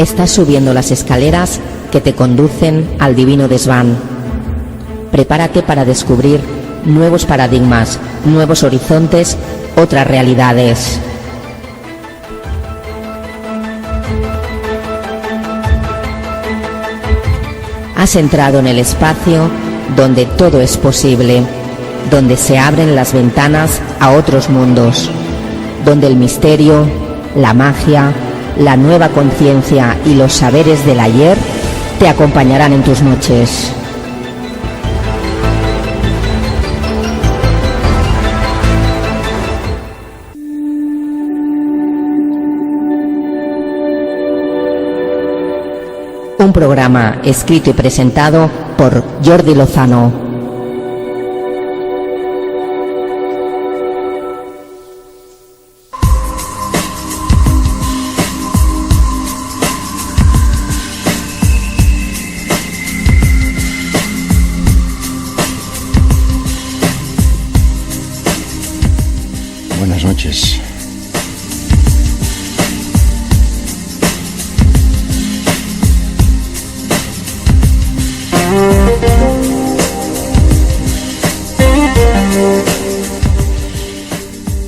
Estás subiendo las escaleras que te conducen al divino desván. Prepárate para descubrir nuevos paradigmas, nuevos horizontes, otras realidades. Has entrado en el espacio donde todo es posible, donde se abren las ventanas a otros mundos, donde el misterio, la magia, la nueva conciencia y los saberes del ayer te acompañarán en tus noches. Un programa escrito y presentado por Jordi Lozano. Buenas noches.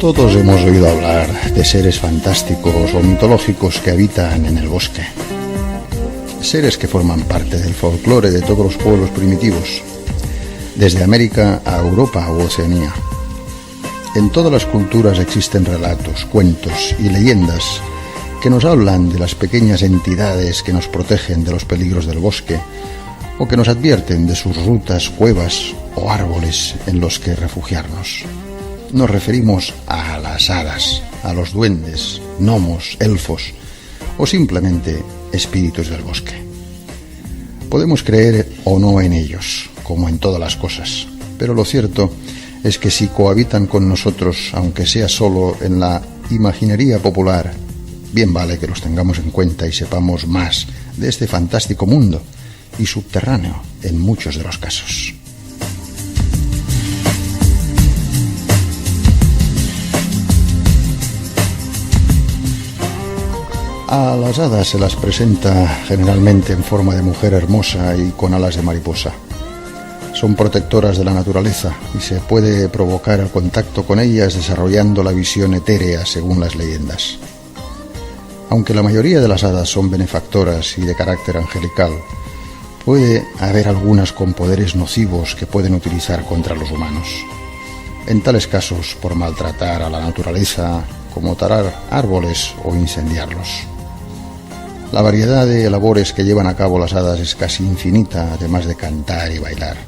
Todos hemos oído hablar de seres fantásticos o mitológicos que habitan en el bosque. Seres que forman parte del folclore de todos los pueblos primitivos, desde América a Europa u Oceanía. En todas las culturas existen relatos, cuentos y leyendas que nos hablan de las pequeñas entidades que nos protegen de los peligros del bosque o que nos advierten de sus rutas, cuevas o árboles en los que refugiarnos. Nos referimos a las hadas, a los duendes, gnomos, elfos o simplemente espíritus del bosque. Podemos creer o no en ellos, como en todas las cosas, pero lo cierto es que si cohabitan con nosotros, aunque sea solo en la imaginería popular, bien vale que los tengamos en cuenta y sepamos más de este fantástico mundo y subterráneo en muchos de los casos. A las hadas se las presenta generalmente en forma de mujer hermosa y con alas de mariposa. Son protectoras de la naturaleza y se puede provocar el contacto con ellas desarrollando la visión etérea según las leyendas. Aunque la mayoría de las hadas son benefactoras y de carácter angelical, puede haber algunas con poderes nocivos que pueden utilizar contra los humanos. En tales casos, por maltratar a la naturaleza, como talar árboles o incendiarlos. La variedad de labores que llevan a cabo las hadas es casi infinita, además de cantar y bailar.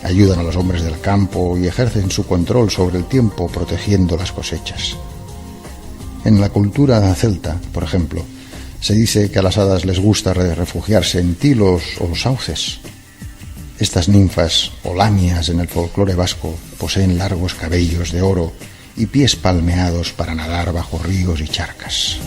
Ayudan a los hombres del campo y ejercen su control sobre el tiempo protegiendo las cosechas. En la cultura celta, por ejemplo, se dice que a las hadas les gusta refugiarse en tilos o sauces. Estas ninfas, o lamias en el folclore vasco, poseen largos cabellos de oro y pies palmeados para nadar bajo ríos y charcas.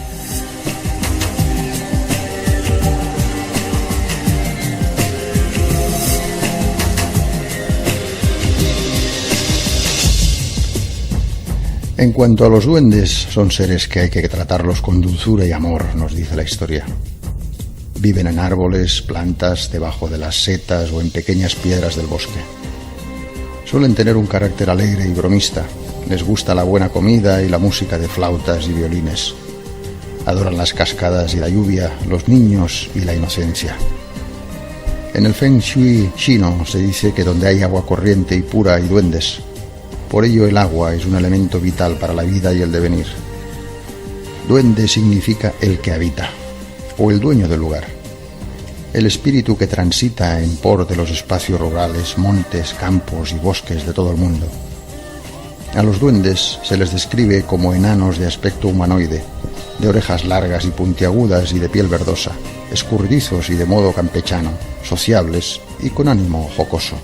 En cuanto a los duendes, son seres que hay que tratarlos con dulzura y amor, nos dice la historia. Viven en árboles, plantas, debajo de las setas o en pequeñas piedras del bosque. Suelen tener un carácter alegre y bromista. Les gusta la buena comida y la música de flautas y violines. Adoran las cascadas y la lluvia, los niños y la inocencia. En el Feng Shui chino se dice que donde hay agua corriente y pura hay duendes. Por ello el agua es un elemento vital para la vida y el devenir. Duende significa el que habita, o el dueño del lugar. El espíritu que transita en por de los espacios rurales, montes, campos y bosques de todo el mundo. A los duendes se les describe como enanos de aspecto humanoide, de orejas largas y puntiagudas y de piel verdosa, escurridizos y de modo campechano, sociables y con ánimo jocoso.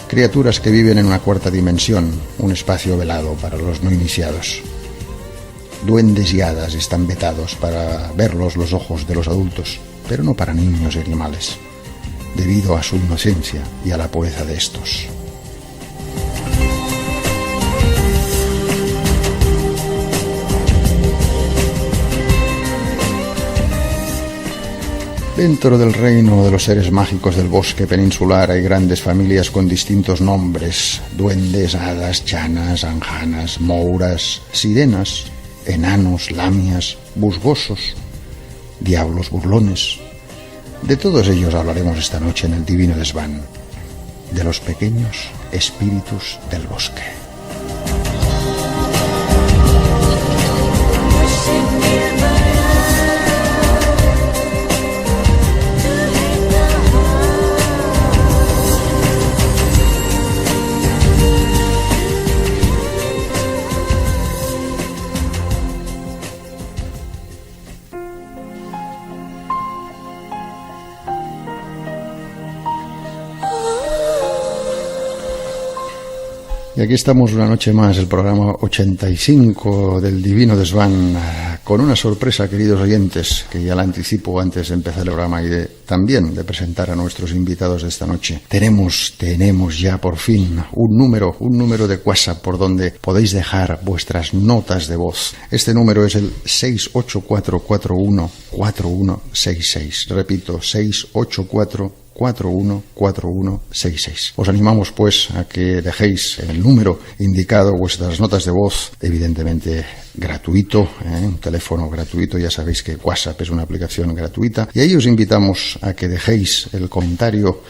Criaturas que viven en una cuarta dimensión, un espacio velado para los no iniciados. Duendes y hadas están vetados para verlos los ojos de los adultos, pero no para niños y animales, debido a su inocencia y a la pureza de estos. Dentro del reino de los seres mágicos del bosque peninsular hay grandes familias con distintos nombres: duendes, hadas, chanas, anjanas, mouras, sirenas, enanos, lamias, busgosos, diablos, burlones. De todos ellos hablaremos esta noche en el Divino Desván, de los pequeños espíritus del bosque. Y aquí estamos una noche más, el programa 85 del Divino Desván, con una sorpresa, queridos oyentes, que ya la anticipo antes de empezar el programa y también de presentar a nuestros invitados de esta noche. Tenemos ya por fin un número de WhatsApp por donde podéis dejar vuestras notas de voz. Este número es el 684414166. Repito, 684414166. Os animamos pues a que dejéis en el número indicado vuestras notas de voz, evidentemente gratuito, un teléfono gratuito. Ya sabéis que WhatsApp es una aplicación gratuita, y ahí os invitamos a que dejéis el comentario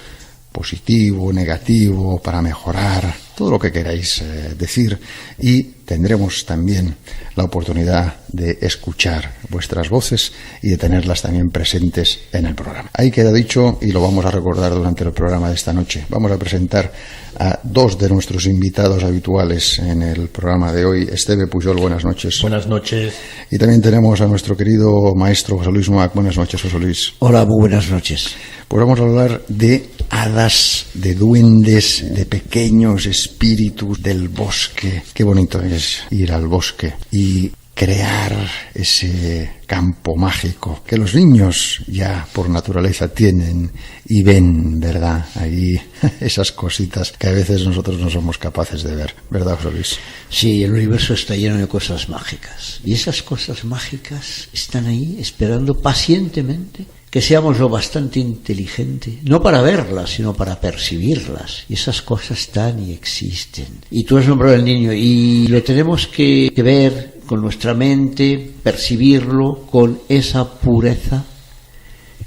positivo, negativo, para mejorar, todo lo que queráis decir, y tendremos también la oportunidad de escuchar vuestras voces y de tenerlas también presentes en el programa. Ahí queda dicho, y lo vamos a recordar durante el programa de esta noche. Vamos a presentar a dos de nuestros invitados habituales en el programa de hoy. Esteve Pujol, buenas noches. Buenas noches. Y también tenemos a nuestro querido maestro José Luis Moac. Buenas noches, José Luis. Hola, muy buenas noches. Pues vamos a hablar de hadas, de duendes, de pequeños espíritus del bosque. Qué bonito es ir al bosque y crear ese campo mágico que los niños ya por naturaleza tienen y ven, ¿verdad? Ahí esas cositas que a veces nosotros no somos capaces de ver, ¿verdad, José Luis? Sí, el universo está lleno de cosas mágicas, y esas cosas mágicas están ahí esperando pacientemente que seamos lo bastante inteligente, no para verlas, sino para percibirlas. Y esas cosas están y existen. Y tú has nombrado al niño, y lo tenemos que ver con nuestra mente, percibirlo con esa pureza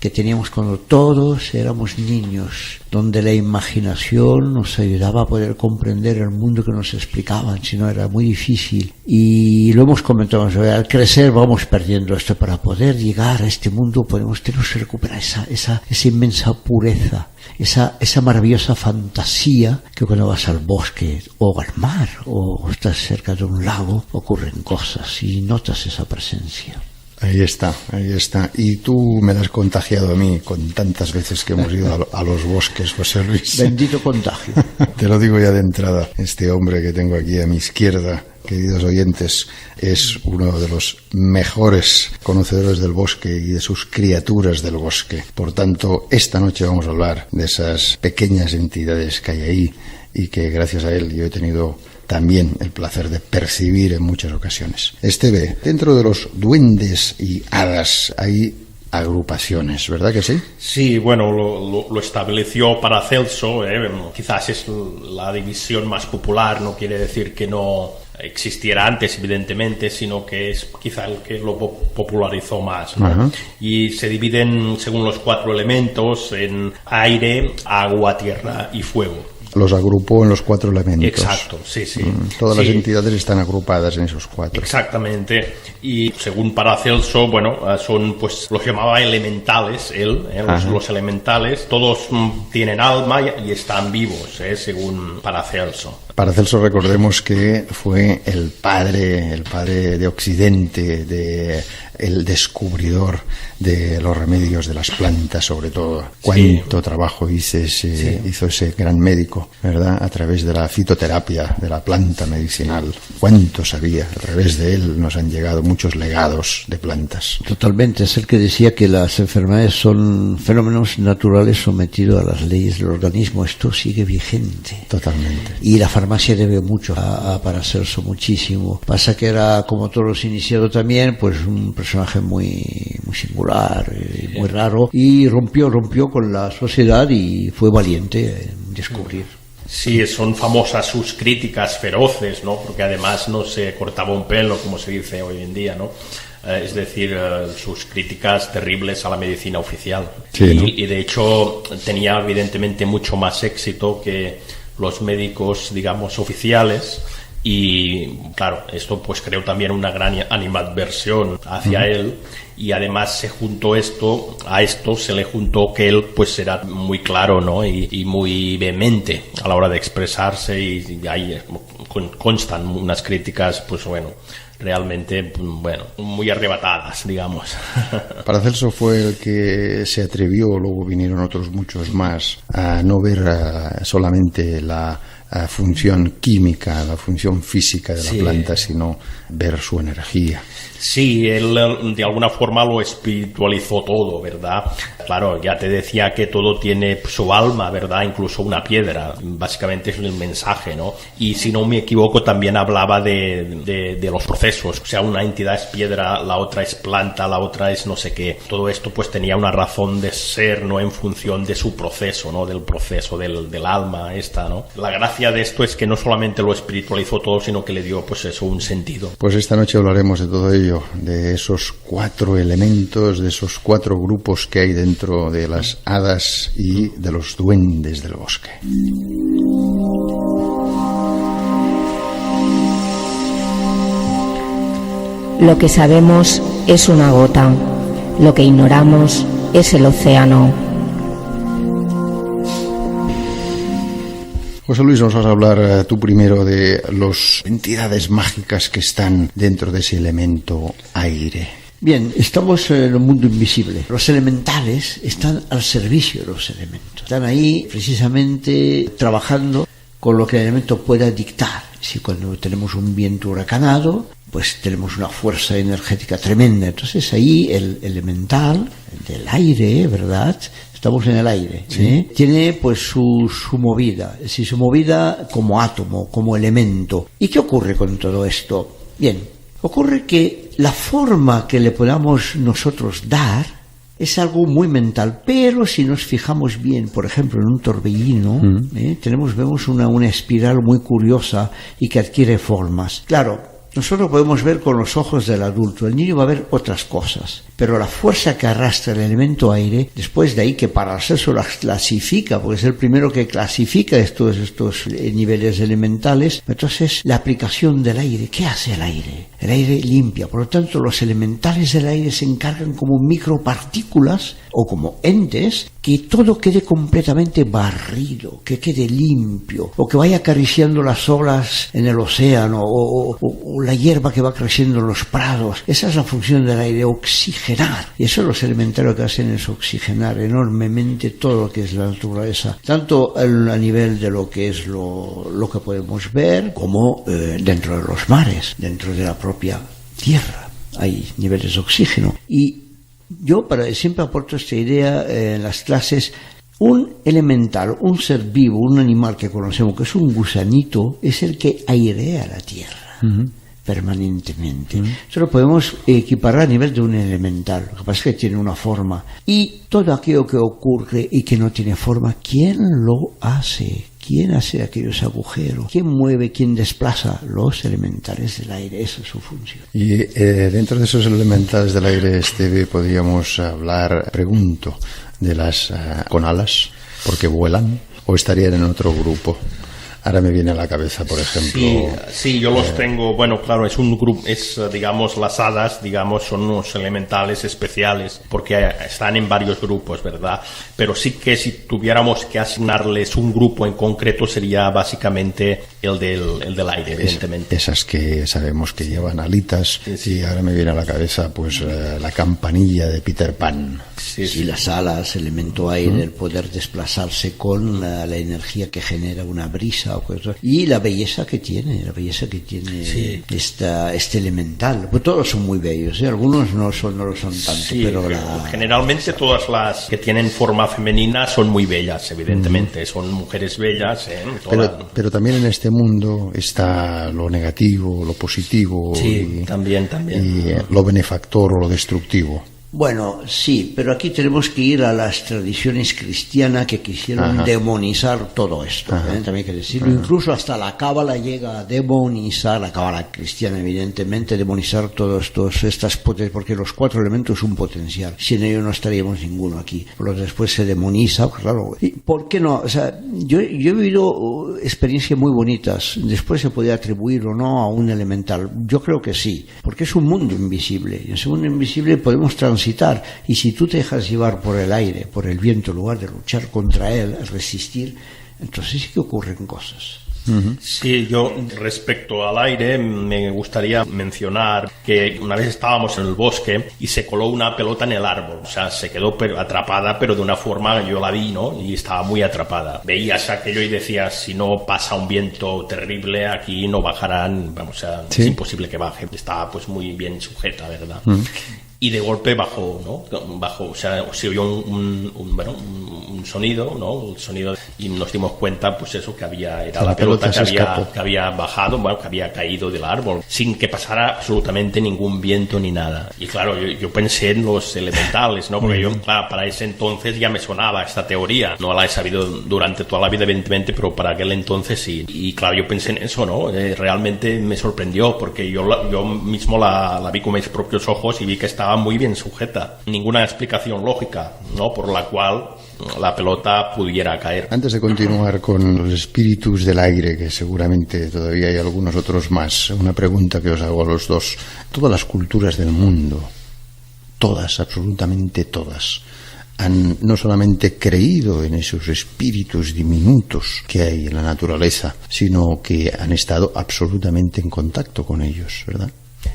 que teníamos cuando todos éramos niños, donde la imaginación nos ayudaba a poder comprender el mundo que nos explicaban, si no era muy difícil. Y lo hemos comentado, al crecer vamos perdiendo esto. Para poder llegar a este mundo tenemos que recuperar esa inmensa pureza, esa maravillosa fantasía que cuando vas al bosque o al mar o estás cerca de un lago ocurren cosas y notas esa presencia. Ahí está. Y tú me la has contagiado a mí con tantas veces que hemos ido a los bosques, José Luis. Bendito contagio. Te lo digo ya de entrada. Este hombre que tengo aquí a mi izquierda, queridos oyentes, es uno de los mejores conocedores del bosque y de sus criaturas del bosque. Por tanto, esta noche vamos a hablar de esas pequeñas entidades que hay ahí y que gracias a él yo he tenido también el placer de percibir en muchas ocasiones. Esteve, dentro de los duendes y hadas hay agrupaciones, ¿verdad que sí? Sí, bueno, lo estableció Paracelso, quizás es la división más popular, no quiere decir que no existiera antes, evidentemente, sino que es quizá el que lo popularizó más, ¿no? Y se dividen según los 4 elementos en aire, agua, tierra y fuego. Los agrupó en los 4 elementos. Exacto, sí. Todas las entidades están agrupadas en esos 4. Exactamente. Y según Paracelso, bueno, son, pues, los llamaba elementales, los elementales. Todos tienen alma y están vivos, según Paracelso. Paracelso, recordemos que fue el padre de Occidente, el descubridor de los remedios de las plantas, sobre todo. Cuánto trabajo hizo ese gran médico, ¿verdad? A través de la fitoterapia, de la planta medicinal. Cuánto sabía. A través de él nos han llegado muchos legados de plantas. Totalmente. Es el que decía que las enfermedades son fenómenos naturales sometidos a las leyes del organismo. Esto sigue vigente. Totalmente. Y la farmacia farmacia debe mucho a Paracelso, muchísimo. Pasa que era, como todos los iniciados también, pues un personaje muy singular, muy raro, y rompió con la sociedad y fue valiente en descubrir. Sí, son famosas sus críticas feroces, ¿no? Porque además no se cortaba un pelo, como se dice hoy en día, ¿no? Es decir, sus críticas terribles a la medicina oficial. Sí, ¿no? Y de hecho tenía evidentemente mucho más éxito que los médicos, digamos, oficiales. Y claro, esto pues creó también una gran animadversión hacia él, y además a esto se le juntó que él pues era muy claro, ¿no? y muy vehemente a la hora de expresarse, y ahí constan unas críticas pues bueno, realmente muy arrebatadas, digamos. Paracelso fue el que se atrevió, luego vinieron otros muchos más, a no ver solamente la función química, la función física de la planta, sino ver su energía. Sí, él de alguna forma lo espiritualizó todo, ¿verdad? Claro, ya te decía que todo tiene su alma, ¿verdad? Incluso una piedra, básicamente es el mensaje, ¿no? Y si no me equivoco también hablaba de los procesos, o sea, una entidad es piedra, la otra es planta, la otra es no sé qué. Todo esto pues tenía una razón de ser, ¿no? En función de su proceso, ¿no? Del proceso del alma esta, ¿no? La gracia de esto es que no solamente lo espiritualizó todo, sino que le dio pues eso, un sentido. Pues esta noche hablaremos de todo ello, de esos 4 elementos, de esos 4 grupos que hay dentro de las hadas y de los duendes del bosque. Lo que sabemos es una gota, lo que ignoramos es el océano. José Luis, nos vas a hablar tú primero de las entidades mágicas que están dentro de ese elemento aire. Bien, estamos en un mundo invisible. Los elementales están al servicio de los elementos. Están ahí precisamente trabajando con lo que el elemento pueda dictar. Si cuando tenemos un viento huracanado, pues tenemos una fuerza energética tremenda. Entonces ahí el elemental del aire, ¿verdad?, estamos en el aire, sí. Tiene pues su movida, es decir, su movida como átomo, como elemento. ¿Y qué ocurre con todo esto? Bien, ocurre que la forma que le podamos nosotros dar es algo muy mental, pero si nos fijamos bien, por ejemplo, en un torbellino, vemos una espiral muy curiosa y que adquiere formas. Claro, nosotros podemos ver con los ojos del adulto, el niño va a ver otras cosas, pero la fuerza que arrastra el elemento aire, después de ahí que Paracelso las clasifica, porque es el primero que clasifica estos niveles elementales, entonces la aplicación del aire, ¿qué hace el aire? El aire limpia, por lo tanto los elementales del aire se encargan como micropartículas o como entes, que todo quede completamente barrido, que quede limpio, o que vaya acariciando las olas en el océano, o la hierba que va creciendo en los prados. Esa es la función del aire, oxigenar. Y eso los elementales lo que hacen es oxigenar enormemente todo lo que es la naturaleza, tanto a nivel de lo que es lo que podemos ver, como dentro de los mares, dentro de la propia tierra. Hay niveles de oxígeno. Y yo siempre aporto esta idea en las clases. Un elemental, un ser vivo, un animal que conocemos, que es un gusanito, es el que airea la tierra permanentemente. Eso lo podemos equiparar a nivel de un elemental. Lo que pasa es que tiene una forma. Y todo aquello que ocurre y que no tiene forma, ¿quién lo hace? ¿Quién hace aquellos agujeros? ¿Quién mueve, quién desplaza? Los elementales del aire, esa es su función. Y dentro de esos elementales del aire, Esteve, podríamos hablar, pregunto, de las con alas, porque vuelan, o estarían en otro grupo. Ahora me viene a la cabeza, por ejemplo... Sí, yo los tengo... Bueno, claro, es un grupo... digamos, las hadas, digamos, son unos elementales especiales, porque están en varios grupos, ¿verdad? Pero sí que si tuviéramos que asignarles un grupo en concreto, sería básicamente el del aire, evidentemente. Esas que sabemos que llevan alitas, sí. Y ahora me viene a la cabeza, pues, la campanilla de Peter Pan. Sí, las alas, elemento aire, el poder desplazarse con la energía que genera una brisa, naturaleza, y la belleza que tiene este elemental. Pues todos son muy bellos, algunos no lo son tanto, pero generalmente todas las que tienen forma femenina son muy bellas, evidentemente, son mujeres bellas. Pero también en este mundo está lo negativo, lo positivo, sí, también. Y lo benefactor o lo destructivo. Bueno, sí, pero aquí tenemos que ir a las tradiciones cristianas que quisieron demonizar todo esto, también hay que decirlo. Incluso hasta la cábala llega a demonizar, la cábala cristiana evidentemente, demonizar todas estas potencias, porque los 4 elementos son un potencial, sin ellos no estaríamos ninguno aquí. Pero después se demoniza, pues claro. ¿Y por qué no? O sea, yo he vivido experiencias muy bonitas, después se puede atribuir o no a un elemental. Yo creo que sí, porque es un mundo invisible, y en ese mundo invisible podemos transitar, y si tú te dejas llevar por el aire, por el viento, en lugar de luchar contra él, resistir, entonces sí que ocurren cosas. Sí, yo respecto al aire me gustaría mencionar que una vez estábamos en el bosque y se coló una pelota en el árbol, o sea, se quedó atrapada, pero de una forma, yo la vi, ¿no? Y estaba muy atrapada. Veías aquello y decías, si no pasa un viento terrible, aquí no bajarán, vamos, o sea, es imposible que baje. Estaba pues muy bien sujeta, ¿verdad? Y de golpe bajó, o sea, se oyó un sonido, ¿no? El sonido, y nos dimos cuenta, pues eso, que era la pelota que había bajado, que había caído del árbol, sin que pasara absolutamente ningún viento ni nada. Y claro, yo pensé en los elementales, ¿no? Porque yo, claro, para ese entonces ya me sonaba esta teoría. No la he sabido durante toda la vida, evidentemente, pero para aquel entonces sí. Y claro, yo pensé en eso, ¿no? Realmente me sorprendió, porque yo mismo la vi con mis propios ojos y vi que estaba muy bien sujeta. Ninguna explicación lógica, ¿no? Por la cual la pelota pudiera caer. Antes de continuar con los espíritus del aire, que seguramente todavía hay algunos otros más, una pregunta que os hago a los dos. Todas las culturas del mundo, todas, absolutamente todas, han no solamente creído en esos espíritus diminutos que hay en la naturaleza, sino que han estado absolutamente en contacto con ellos, ¿verdad?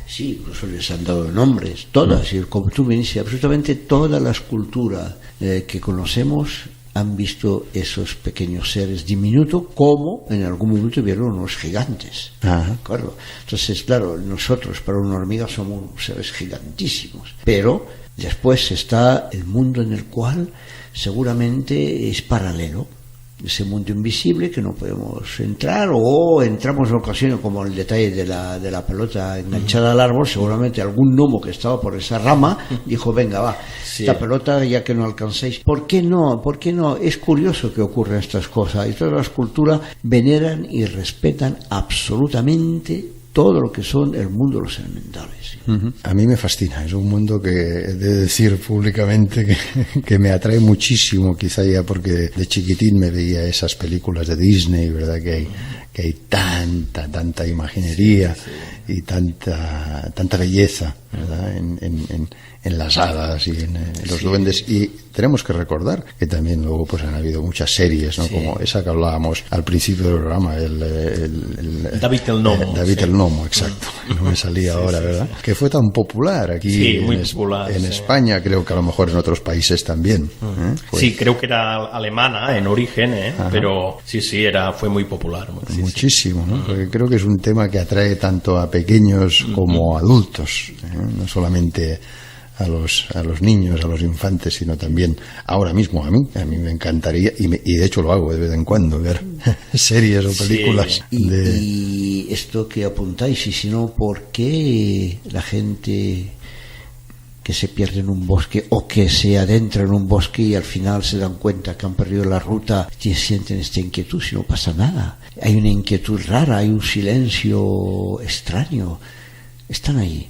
Sí, incluso les han dado nombres, todas, y como tú me dices, absolutamente todas las culturas que conocemos han visto esos pequeños seres diminutos, como en algún momento vieron unos gigantes. ¿De acuerdo? Entonces, claro, nosotros para una hormiga somos seres gigantísimos, pero después está el mundo en el cual seguramente es paralelo, ese mundo invisible que no podemos entrar, o entramos en ocasiones, como el detalle de la pelota enganchada al árbol. Seguramente algún gnomo que estaba por esa rama dijo, venga, va, esta pelota ya que no alcancéis. ¿Por qué no? ¿Por qué no? Es curioso que ocurran estas cosas, y todas las culturas veneran y respetan absolutamente todo lo que son el mundo de los elementales. A mí me fascina, es un mundo que he de decir públicamente que me atrae muchísimo, quizá ya porque de chiquitín me veía esas películas de Disney, ¿verdad? Que hay tanta imaginería y tanta belleza, ¿verdad? En las hadas y en los duendes. Y tenemos que recordar que también luego pues han habido muchas series, ¿no? Como esa que hablábamos al principio del programa, David el Gnomo. David el Gnomo, exacto. No me salía ahora, ¿verdad? Que fue tan popular aquí en España, creo que a lo mejor en otros países también. Sí, creo que era alemana en origen, pero sí, fue muy popular. Muchísimo, ¿no? Porque creo que es un tema que atrae tanto a pequeños como a adultos, no solamente a los niños, a los infantes, sino también ahora mismo a mí me encantaría, y de hecho lo hago de vez en cuando, ver series o películas. Y esto que apuntáis, y si no, ¿por qué la gente que se pierde en un bosque o que se adentra en un bosque y al final se dan cuenta que han perdido la ruta y sienten esta inquietud si no pasa nada? Hay una inquietud rara, hay un silencio extraño. Están ahí,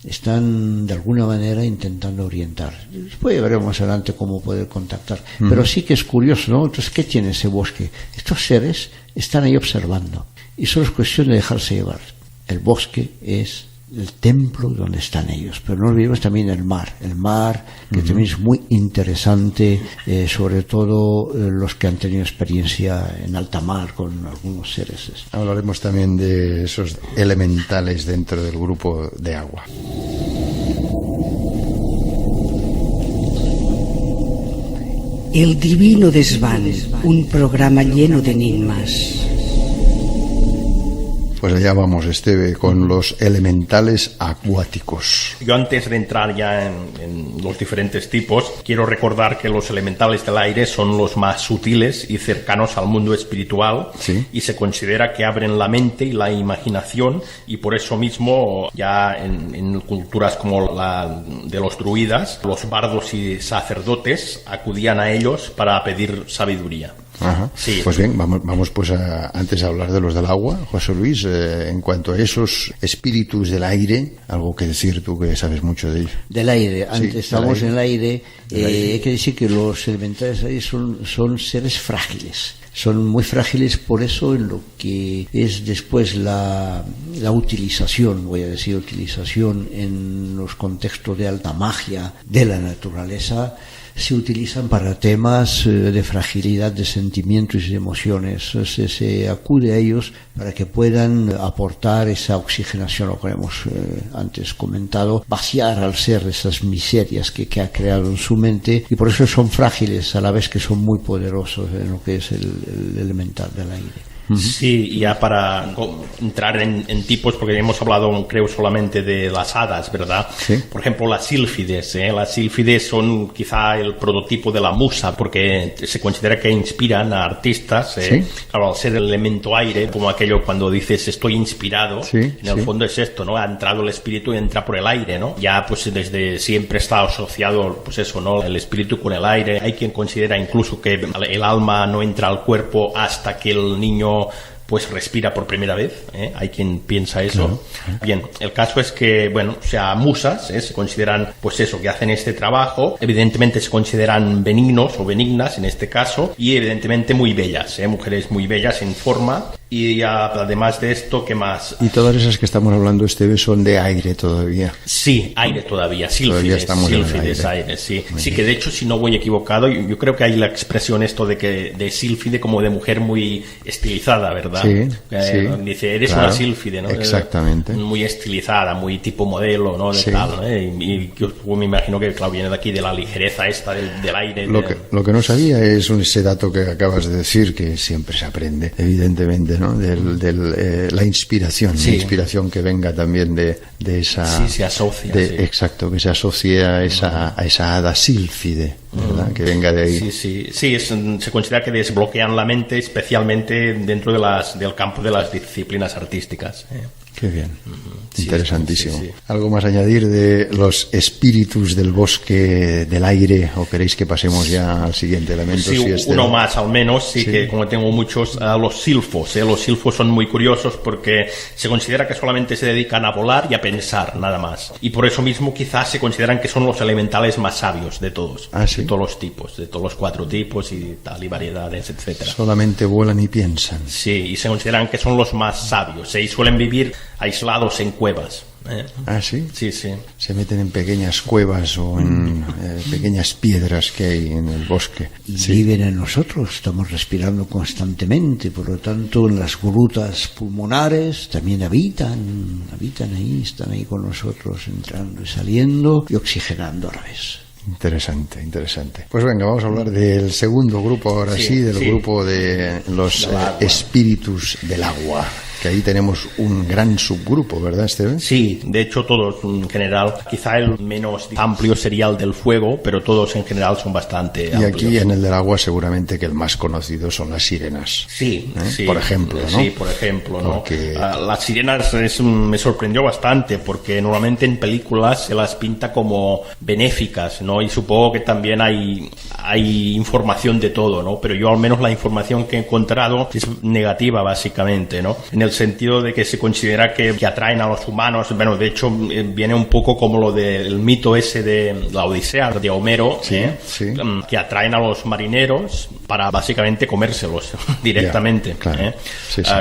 están de alguna manera intentando orientar. Después veremos más adelante cómo poder contactar. Pero sí que es curioso, ¿no? Entonces, ¿qué tiene ese bosque? Estos seres están ahí observando y solo es cuestión de dejarse llevar. El bosque es el templo donde están ellos, pero no olvidemos también el mar que también es muy interesante, sobre todo los que han tenido experiencia en alta mar con algunos seres. Hablaremos también de esos elementales dentro del grupo de agua. El divino desván, un programa lleno de enigmas. Pues allá vamos, Esteve, con los elementales acuáticos. Yo antes de entrar ya en los diferentes tipos, quiero recordar que los elementales del aire son los más sutiles y cercanos al mundo espiritual, sí, y se considera que abren la mente y la imaginación, y por eso mismo ya en culturas como la de los druidas, los bardos y sacerdotes acudían a ellos para pedir sabiduría. Ajá. Sí. Pues bien, vamos pues antes a hablar de los del agua. José Luis, en cuanto a esos espíritus del aire, algo que decir tú que sabes mucho de ello. Del aire, antes sí, estamos en el aire, aire. hay que decir que los elementales del aire son seres frágiles. Son muy frágiles, por eso en lo que es después la utilización, voy a decir utilización en los contextos de alta magia de la naturaleza, se utilizan para temas de fragilidad de sentimientos y de emociones. Se acude a ellos para que puedan aportar esa oxigenación, lo que hemos antes comentado, vaciar al ser esas miserias que ha creado en su mente, y por eso son frágiles a la vez que son muy poderosos en lo que es el elemental del aire. Sí, y ya para entrar en tipos, porque hemos hablado, creo, solamente de las hadas, ¿verdad? Sí. Por ejemplo, las sílfides. Las sílfides son quizá el prototipo de la musa, porque se considera que inspiran a artistas. Sí. Claro, al ser el elemento aire, como aquello cuando dices estoy inspirado, sí, en el sí. fondo es esto, ¿no? Ha entrado el espíritu y entra por el aire, ¿no? Ya pues desde siempre está asociado, pues eso, ¿no? El espíritu con el aire. Hay quien considera incluso que el alma no entra al cuerpo hasta que el niño pues respira por primera vez, hay quien piensa eso. Claro. Bien, el caso es que, bueno, o sea, musas, se consideran, pues eso, que hacen este trabajo, evidentemente se consideran benignos o benignas en este caso, y evidentemente muy bellas, mujeres muy bellas en forma, y además de esto, ¿qué más? Y todas esas que estamos hablando, Esteve, son de aire todavía. Sí, aire todavía, sílfides, aire, sí. Muy sí, bien. Que de hecho, si no voy equivocado, yo creo que hay la expresión esto de sílfide como de mujer muy estilizada, ¿verdad? Sí, dice, eres claro, una sílfide, ¿no? Exactamente. Muy estilizada, muy tipo modelo, ¿no? De sí. tal, ¿no? Y yo me imagino que, claro, viene de aquí, de la ligereza esta del aire. Lo que no sabía es ese dato que acabas de decir, que siempre se aprende, evidentemente, ¿no? La inspiración, sí. La inspiración que venga también de esa... Sí, se asocia. Sí. Exacto, que se asocie a esa hada sílfide, ¿verdad? Que venga de ahí. Sí, se considera que desbloquean la mente, especialmente dentro del campo de las disciplinas artísticas. Qué bien, interesantísimo. Sí. ¿Algo más a añadir de los espíritus del bosque del aire, o queréis que pasemos ya al siguiente elemento? Sí, uno más al menos, sí, que como tengo muchos, los silfos. Los silfos son muy curiosos porque se considera que solamente se dedican a volar y a pensar, nada más. Y por eso mismo quizás se consideran que son los elementales más sabios de todos. ¿Ah, sí? De todos los tipos, de todos los 4 tipos y tal, y variedades, etcétera. Solamente vuelan y piensan. Sí, y se consideran que son los más sabios, y suelen vivir aislados en cuevas. ¿Ah, sí? Sí. Se meten en pequeñas cuevas o en pequeñas piedras que hay en el bosque. Y viven en nosotros, estamos respirando constantemente, por lo tanto en las grutas pulmonares también habitan ahí, están ahí con nosotros, entrando y saliendo y oxigenando a la vez. Interesante. Pues venga, vamos a hablar del segundo grupo, ahora sí, del grupo de los espíritus del agua. Que ahí tenemos un gran subgrupo, ¿verdad, Esteban? Sí, de hecho todos en general, quizá el menos amplio sería el del fuego, pero todos en general son bastante amplios. Y aquí en el del agua seguramente que el más conocido son las sirenas. Sí. Por ejemplo, ¿no? Sí, por ejemplo, ¿no? Porque... las sirenas me sorprendió bastante porque normalmente en películas se las pinta como benéficas, ¿no? Y supongo que también hay información de todo, ¿no? Pero yo al menos la información que he encontrado es negativa, básicamente, ¿no? En el sentido de que se considera que atraen a los humanos. Bueno, de hecho viene un poco como lo del mito ese de la Odisea de Homero, que atraen a los marineros para básicamente comérselos directamente. Claro.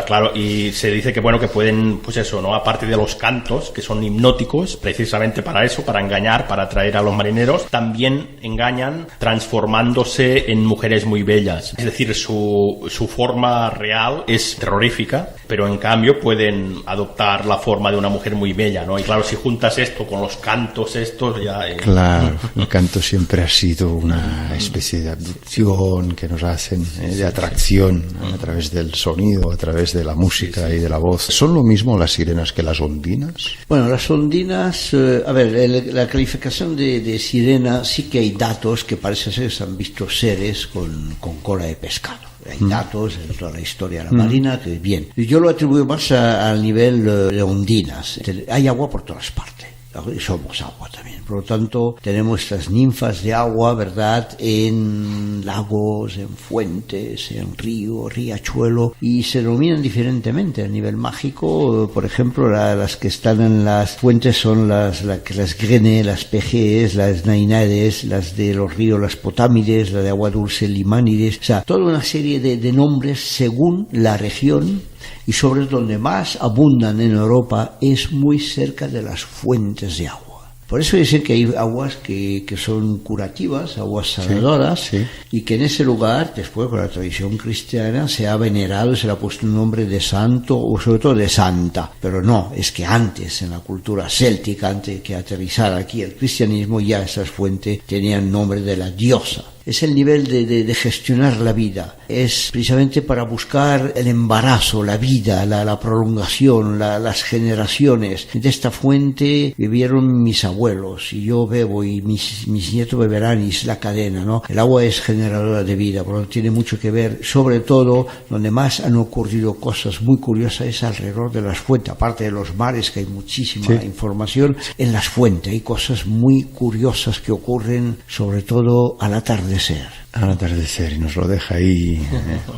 Claro, y se dice que bueno, que pueden, pues eso, ¿no? Aparte de los cantos, que son hipnóticos, precisamente para eso, para engañar, para atraer a los marineros, también engañan transformándose en mujeres muy bellas. Es decir, su forma real es terrorífica, pero en cambio pueden adoptar la forma de una mujer muy bella, ¿no? Y claro, si juntas esto con los cantos estos, ya... Claro, el canto siempre ha sido una especie de abducción que nos hacen, de atracción a través del sonido, a través de la música y de la voz. ¿Son lo mismo las sirenas que las ondinas? Bueno, las ondinas, a ver, la calificación de sirena sí que hay datos que parece ser que se han visto seres con cola de pescado. Hay datos en toda la historia de la marina que bien. Yo lo atribuyo más al nivel de ondinas. Hay agua por todas partes. Somos agua también. Por lo tanto, tenemos estas ninfas de agua, ¿verdad?, en lagos, en fuentes, en río, riachuelo, y se denominan diferentemente a nivel mágico. Por ejemplo, las que están en las fuentes son las Grene, las Pejees, las Nainades, las de los ríos, las Potámides, la de agua dulce, Limánides. O sea, toda una serie de nombres según la región. Y sobre donde más abundan en Europa es muy cerca de las fuentes de agua. Por eso dicen que hay aguas que son curativas, aguas sanadoras, sí. Y que en ese lugar, después con la tradición cristiana, se ha venerado, se le ha puesto un nombre de santo o sobre todo de santa. Pero no, es que antes, en la cultura céltica, antes que aterrizara aquí el cristianismo, ya esas fuentes tenían nombre de la diosa. Es el nivel de gestionar la vida. Es precisamente para buscar el embarazo, la vida, la prolongación, las generaciones. De esta fuente vivieron mis abuelos y yo bebo y mis nietos beberán y es la cadena, ¿no? El agua es generadora de vida, por lo tanto tiene mucho que ver. Sobre todo, donde más han ocurrido cosas muy curiosas es alrededor de las fuentes. Aparte de los mares, que hay muchísima información, en las fuentes hay cosas muy curiosas que ocurren, sobre todo al atardecer. Al atardecer, y nos lo deja ahí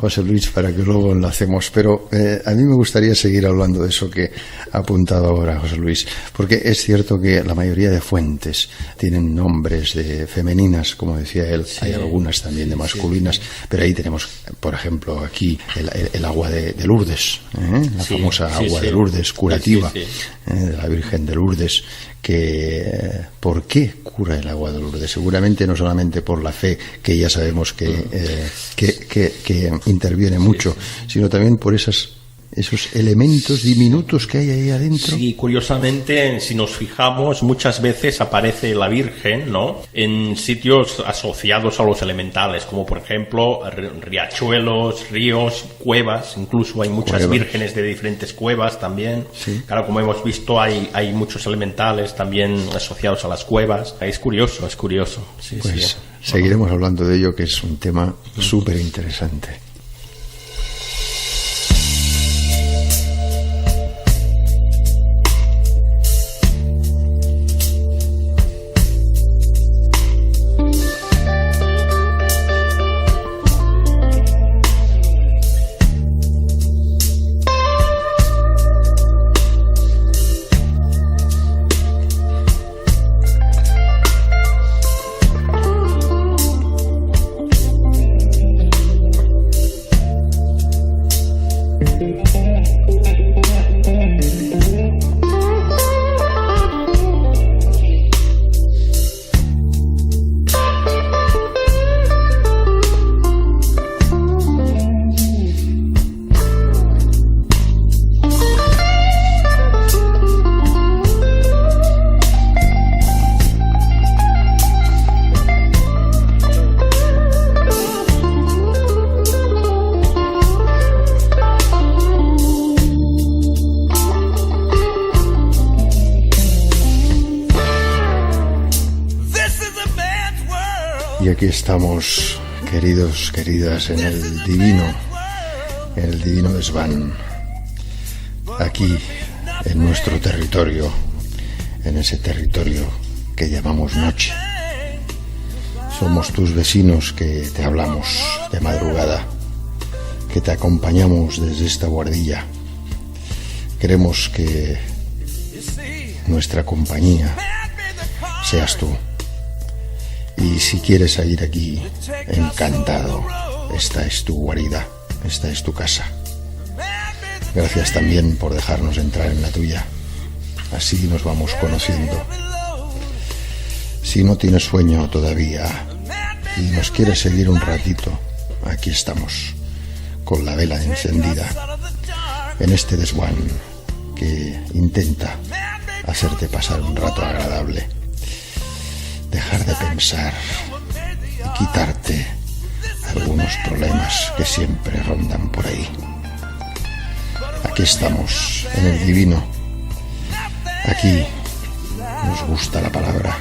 José Luis para que luego enlacemos. Pero a mí me gustaría seguir hablando de eso que ha apuntado ahora José Luis, porque es cierto que la mayoría de fuentes tienen nombres de femeninas, como decía él, hay algunas también de masculinas, pero ahí tenemos, por ejemplo, aquí el agua de Lourdes, la famosa agua de Lourdes, curativa, de la Virgen de Lourdes, que ¿por qué cura el agua de Lourdes? Seguramente no solamente por la fe, que ya sabemos que interviene mucho, sino también por esos elementos diminutos que hay ahí adentro. Sí, curiosamente, si nos fijamos, muchas veces aparece la Virgen, ¿no?, en sitios asociados a los elementales, como por ejemplo riachuelos, ríos, cuevas. Incluso hay muchas vírgenes de diferentes cuevas también. Sí. Claro, como hemos visto, hay muchos elementales también asociados a las cuevas. Es curioso. Sí, pues seguiremos hablando de ello, que es un tema súper interesante. Y aquí estamos, queridos, queridas, en el divino desván, aquí en nuestro territorio, en ese territorio que llamamos noche. Somos tus vecinos que te hablamos de madrugada, que te acompañamos desde esta guardilla. Queremos que nuestra compañía seas tú. Y si quieres salir aquí, encantado. Esta es tu guarida, esta es tu casa. Gracias también por dejarnos entrar en la tuya. Así nos vamos conociendo. Si no tienes sueño todavía y nos quieres seguir un ratito, aquí estamos, con la vela encendida. en este desván que intenta hacerte pasar un rato agradable, dejar de pensar y quitarte algunos problemas que siempre rondan por ahí. Aquí estamos, en el divino. Aquí nos gusta la palabra,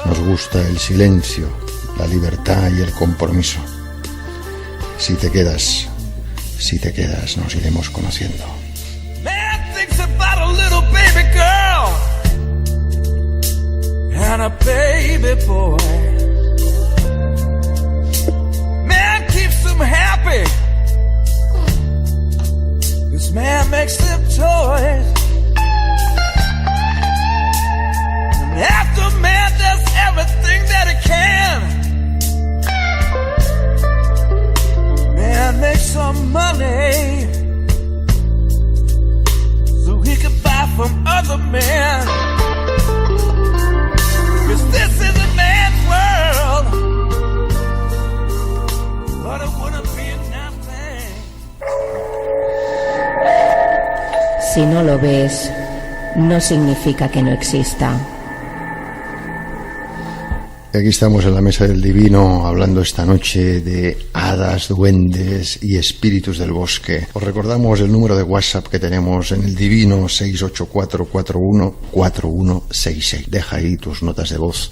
nos gusta el silencio, la libertad y el compromiso. Si te quedas, nos iremos conociendo. Man thinks about a little baby girl and a baby boy. Man keeps them happy. This man makes them toys. And after man does everything that he can, man makes some money so he can buy from other men. 'Cause this is a man's world, but it wouldn't be nothing. Si no lo ves, no significa que no exista. Aquí estamos en la mesa del divino hablando esta noche de hadas, duendes y espíritus del bosque. Os recordamos el número de WhatsApp que tenemos en el divino, 684414166. Deja ahí tus notas de voz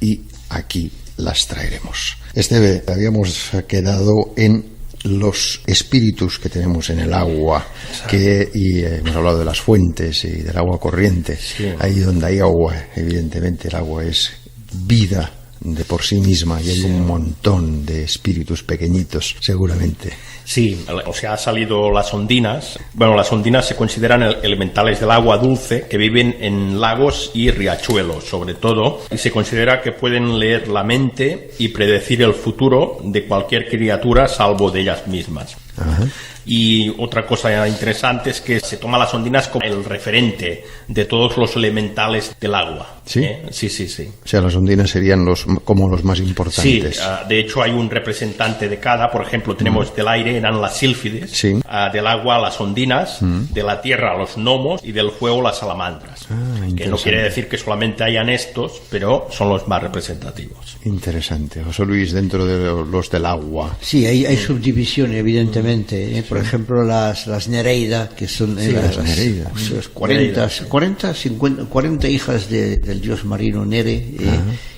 y aquí las traeremos. Esteve, habíamos quedado en los espíritus que tenemos en el agua, y hemos hablado de las fuentes y del agua corriente. Sí. Ahí donde hay agua, evidentemente el agua es vida de por sí misma y hay un montón de espíritus pequeñitos, seguramente. Sí, o sea, ha salido las ondinas. Bueno, las ondinas se consideran elementales del agua dulce que viven en lagos y riachuelos, sobre todo, y se considera que pueden leer la mente y predecir el futuro de cualquier criatura salvo de ellas mismas. Ajá. Y otra cosa interesante es que se toma las ondinas como el referente de todos los elementales del agua. ¿Sí? Sí, sí, sí. O sea, las ondinas serían como los más importantes. Sí, de hecho hay un representante de cada. Por ejemplo, tenemos del aire, eran las sílfides, Sí. Del agua las ondinas, de la tierra los gnomos y del fuego las salamandras. Que no interesante. quiere decir que solamente hayan estos, pero son los más representativos. Interesante. José Luis, dentro de los del agua. Sí, hay subdivisiones, evidentemente. Por ejemplo, las Nereida, que son las Nereida. 40 hijas del dios marino Nere,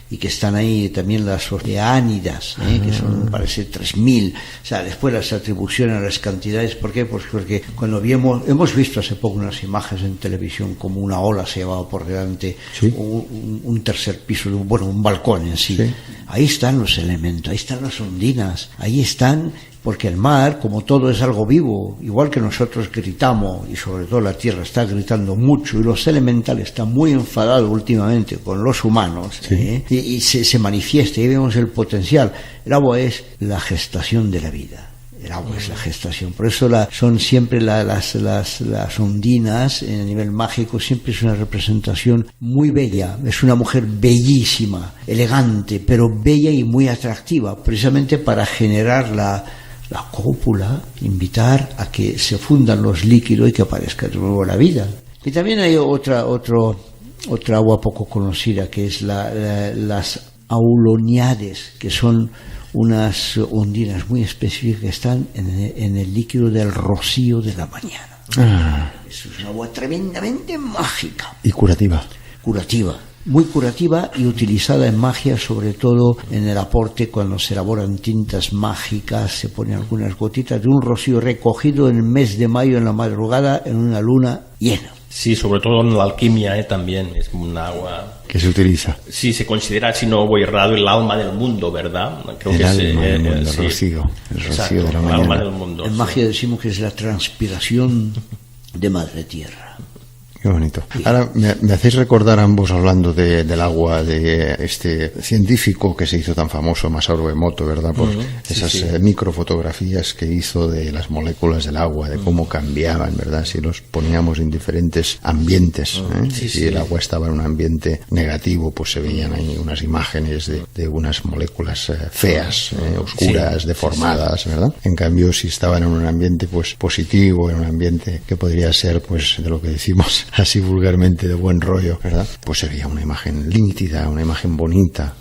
y que están ahí también las Oceánidas, que son, parece, 3000. O sea, después las atribuciones a las cantidades. ¿Por qué? Pues porque cuando hemos visto hace poco unas imágenes en televisión como una ola se llevaba por delante Sí. un tercer piso, un balcón en sí. Sí. Ahí están los elementos, ahí están las ondinas, ahí están, porque el mar, como todo, es algo vivo, igual que nosotros gritamos, y sobre todo la tierra está gritando mucho, y los elementales están muy enfadados últimamente con los humanos, Sí. y se manifiesta, y vemos el potencial. El agua es la gestación de la vida. El agua es la gestación, por eso son siempre las ondinas a nivel mágico, siempre es una representación muy bella, es una mujer bellísima, elegante, pero bella y muy atractiva, precisamente para generar la cópula, invitar a que se fundan los líquidos y que aparezca de nuevo la vida. Y también hay otra agua poco conocida, que es las auloniades, que son unas ondinas muy específicas que están en el líquido del rocío de la mañana. Eso es una agua tremendamente mágica. Y curativa. Curativa. Muy curativa y utilizada en magia, sobre todo en el aporte cuando se elaboran tintas mágicas, se ponen algunas gotitas de un rocío recogido en el mes de mayo en la madrugada en una luna llena. Sí, sobre todo en la alquimia también es un agua Que se utiliza. Sí, se considera, si no voy errado, el alma del mundo, ¿verdad? Creo El que alma del mundo, sí. el rocío Exacto, de la el mañana. alma del mundo. En sí. magia decimos que es la transpiración de Madre Tierra. Qué bonito. Ahora me hacéis recordar ambos, hablando del agua, de este científico que se hizo tan famoso, Masaru Emoto, ¿verdad? Por esas microfotografías que hizo de las moléculas del agua, de cómo cambiaban, ¿verdad? Si los poníamos en diferentes ambientes, si el agua estaba en un ambiente negativo, pues se veían ahí unas imágenes de unas moléculas feas, oscuras, deformadas, ¿verdad? En cambio, si estaban en un ambiente pues positivo, en un ambiente que podría ser, pues, de lo que decimos así vulgarmente, de buen rollo, ¿verdad? Pues se veía una imagen nítida, una imagen bonita,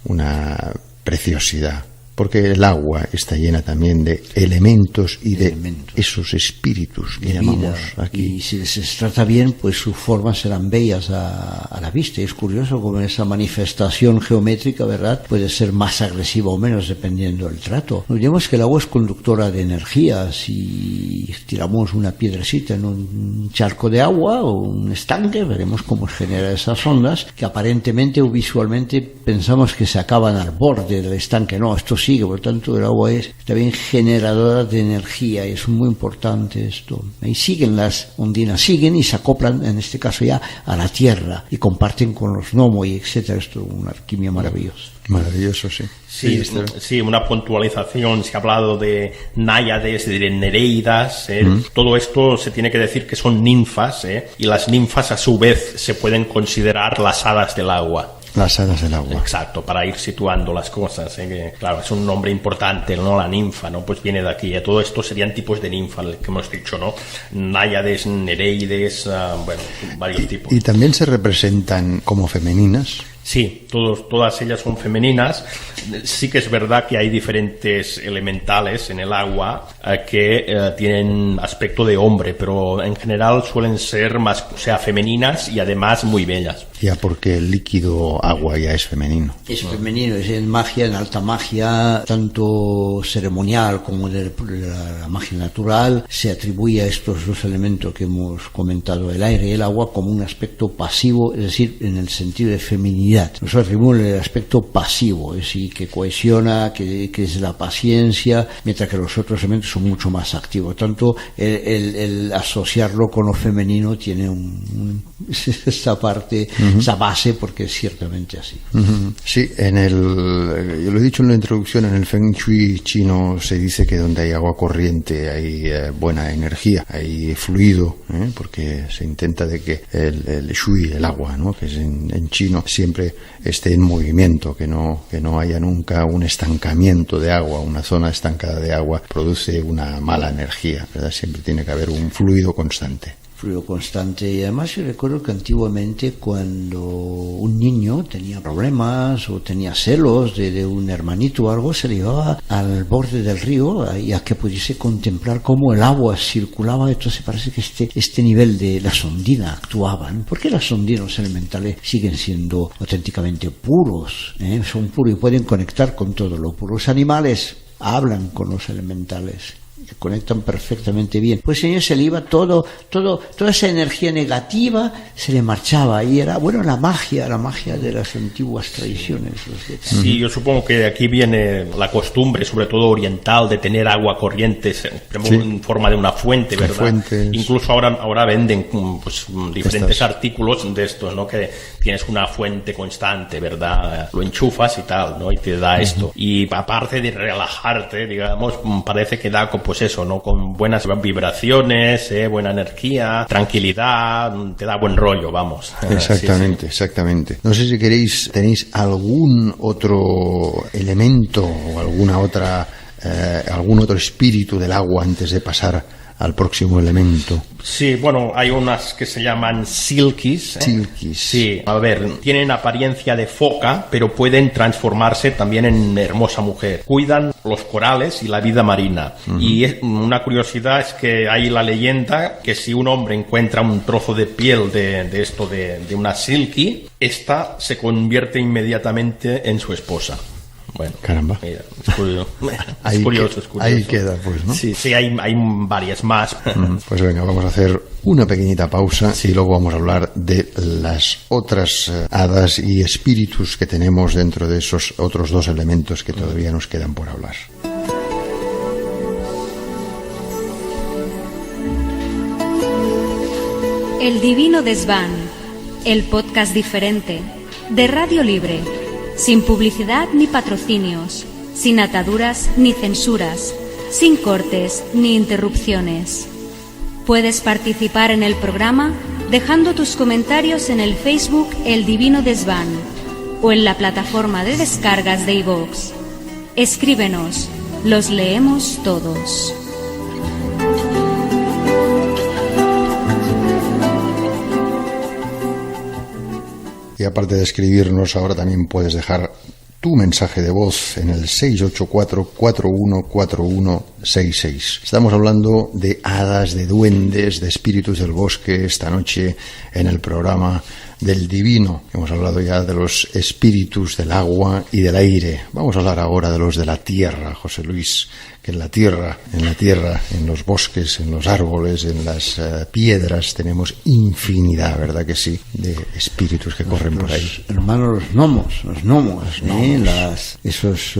una preciosidad. Porque el agua está llena también de elementos y de esos espíritus que llamamos aquí. Y si se trata bien, pues sus formas serán bellas a la vista. Y es curioso cómo esa manifestación geométrica, ¿verdad?, puede ser más agresiva o menos dependiendo del trato. No olvidemos que el agua es conductora de energía. Si tiramos una piedrecita en un charco de agua o un estanque, veremos cómo se generan esas ondas que aparentemente o visualmente pensamos que se acaban al borde del estanque. No, esto sigue, por lo tanto el agua es también generadora de energía, y es muy importante esto. Ahí siguen las ondinas, siguen y se acoplan, en este caso ya, a la tierra, y comparten con los gnomos y etcétera. Esto es una alquimia maravillosa. Maravilloso, sí. Sí, una puntualización. Se ha hablado de náyades, de nereidas. Todo esto se tiene que decir que son ninfas, y las ninfas a su vez se pueden considerar las hadas del agua. Las hadas del agua. Exacto, para ir situando las cosas. Que, claro, es un nombre importante, ¿no? La ninfa, ¿no? Pues viene de aquí. Todo esto serían tipos de ninfa, que hemos dicho, ¿no? Náyades, nereides, varios tipos. Y también se representan como femeninas. Sí, todas ellas son femeninas. Sí que es verdad que hay diferentes elementales en el agua que tienen aspecto de hombre, pero en general suelen ser más, o sea, femeninas y además muy bellas. Ya, porque el líquido agua ya es femenino. Es femenino, es en magia, en alta magia, tanto ceremonial como de la magia natural, se atribuye a estos dos elementos que hemos comentado, el aire y el agua, como un aspecto pasivo, es decir, en el sentido de feminidad. Nosotros atribuimos el aspecto pasivo, es decir, que cohesiona, que es la paciencia, mientras que los otros elementos son mucho más activos. Tanto el asociarlo con lo femenino tiene esta parte, esa base, porque es ciertamente así. Sí, yo lo he dicho en la introducción, en el Feng Shui chino se dice que donde hay agua corriente hay buena energía, hay fluido, porque se intenta de que el shui, el agua, ¿no?, que es en chino, siempre esté en movimiento, que no haya nunca un estancamiento de agua. Una zona estancada de agua produce una mala energía, ¿verdad? Siempre tiene que haber un fluido constante. Y además yo recuerdo que antiguamente, cuando un niño tenía problemas o tenía celos de un hermanito o algo, se le llevaba al borde del río y a que pudiese contemplar cómo el agua circulaba. Entonces parece que este nivel de la sondina actuaban, porque las sondinas elementales siguen siendo auténticamente puros, son puros y pueden conectar con todo lo puro. Los animales hablan con los elementales, que conectan perfectamente bien. Pues señor, se le iba toda esa energía negativa, se le marchaba, y era, la magia de las antiguas tradiciones. Sí, yo supongo que de aquí viene la costumbre, sobre todo oriental, de tener agua corriente en forma de una fuente, ¿verdad? Fuentes. Incluso ahora venden pues diferentes artículos de estos, ¿no? Que tienes una fuente constante, ¿verdad? Lo enchufas y tal, ¿no? Y te da esto. Y aparte de relajarte, digamos, parece que da pues eso, ¿no? Con buenas vibraciones, buena energía, tranquilidad, te da buen rollo, vamos. Exactamente, exactamente. No sé si tenéis algún otro elemento o algún otro espíritu del agua antes de pasar al próximo elemento. Sí, hay unas que se llaman silkies. Silkies. Sí, a ver, tienen apariencia de foca, pero pueden transformarse también en hermosa mujer. Cuidan los corales y la vida marina. Y una curiosidad es que hay la leyenda que si un hombre encuentra un trozo de piel de una silky, esta se convierte inmediatamente en su esposa. Bueno, caramba. Mira, es curioso. Ahí queda, pues, ¿no? Sí, hay varias más. Pues venga, vamos a hacer una pequeñita pausa y luego vamos a hablar de las otras hadas y espíritus que tenemos dentro de esos otros dos elementos que todavía nos quedan por hablar. El Divino Desván, el podcast diferente de Radio Libre, sin publicidad ni patrocinios, sin ataduras ni censuras, sin cortes ni interrupciones. Puedes participar en el programa dejando tus comentarios en el Facebook El Divino Desván o en la plataforma de descargas de iVoox. Escríbenos, los leemos todos. Y aparte de escribirnos, ahora también puedes dejar tu mensaje de voz en el 684-414166. Estamos hablando de hadas, de duendes, de espíritus del bosque esta noche en el programa del Divino. Hemos hablado ya de los espíritus del agua y del aire. Vamos a hablar ahora de los de la tierra, José Luis, que en la tierra, en los bosques, en los árboles, en las piedras, tenemos infinidad, ¿verdad que sí?, de espíritus que corren por ahí. Hermanos, los gnomos, esos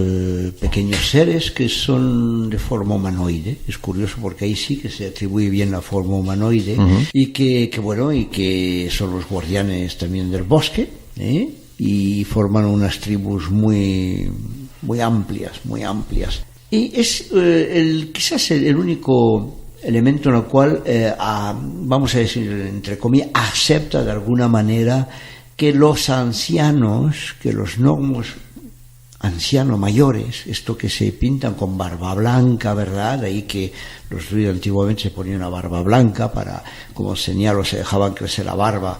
pequeños seres que son de forma humanoide. Es curioso porque ahí sí que se atribuye bien la forma humanoide, y que son los guardianes también del bosque, y forman unas tribus muy amplias. Y es quizás el único elemento en el cual, vamos a decir, entre comillas, acepta de alguna manera que los ancianos, que los gnomos ancianos mayores, esto que se pintan con barba blanca, ¿verdad? De ahí que los druidas antiguamente se ponían una barba blanca como señal, o se dejaban crecer la barba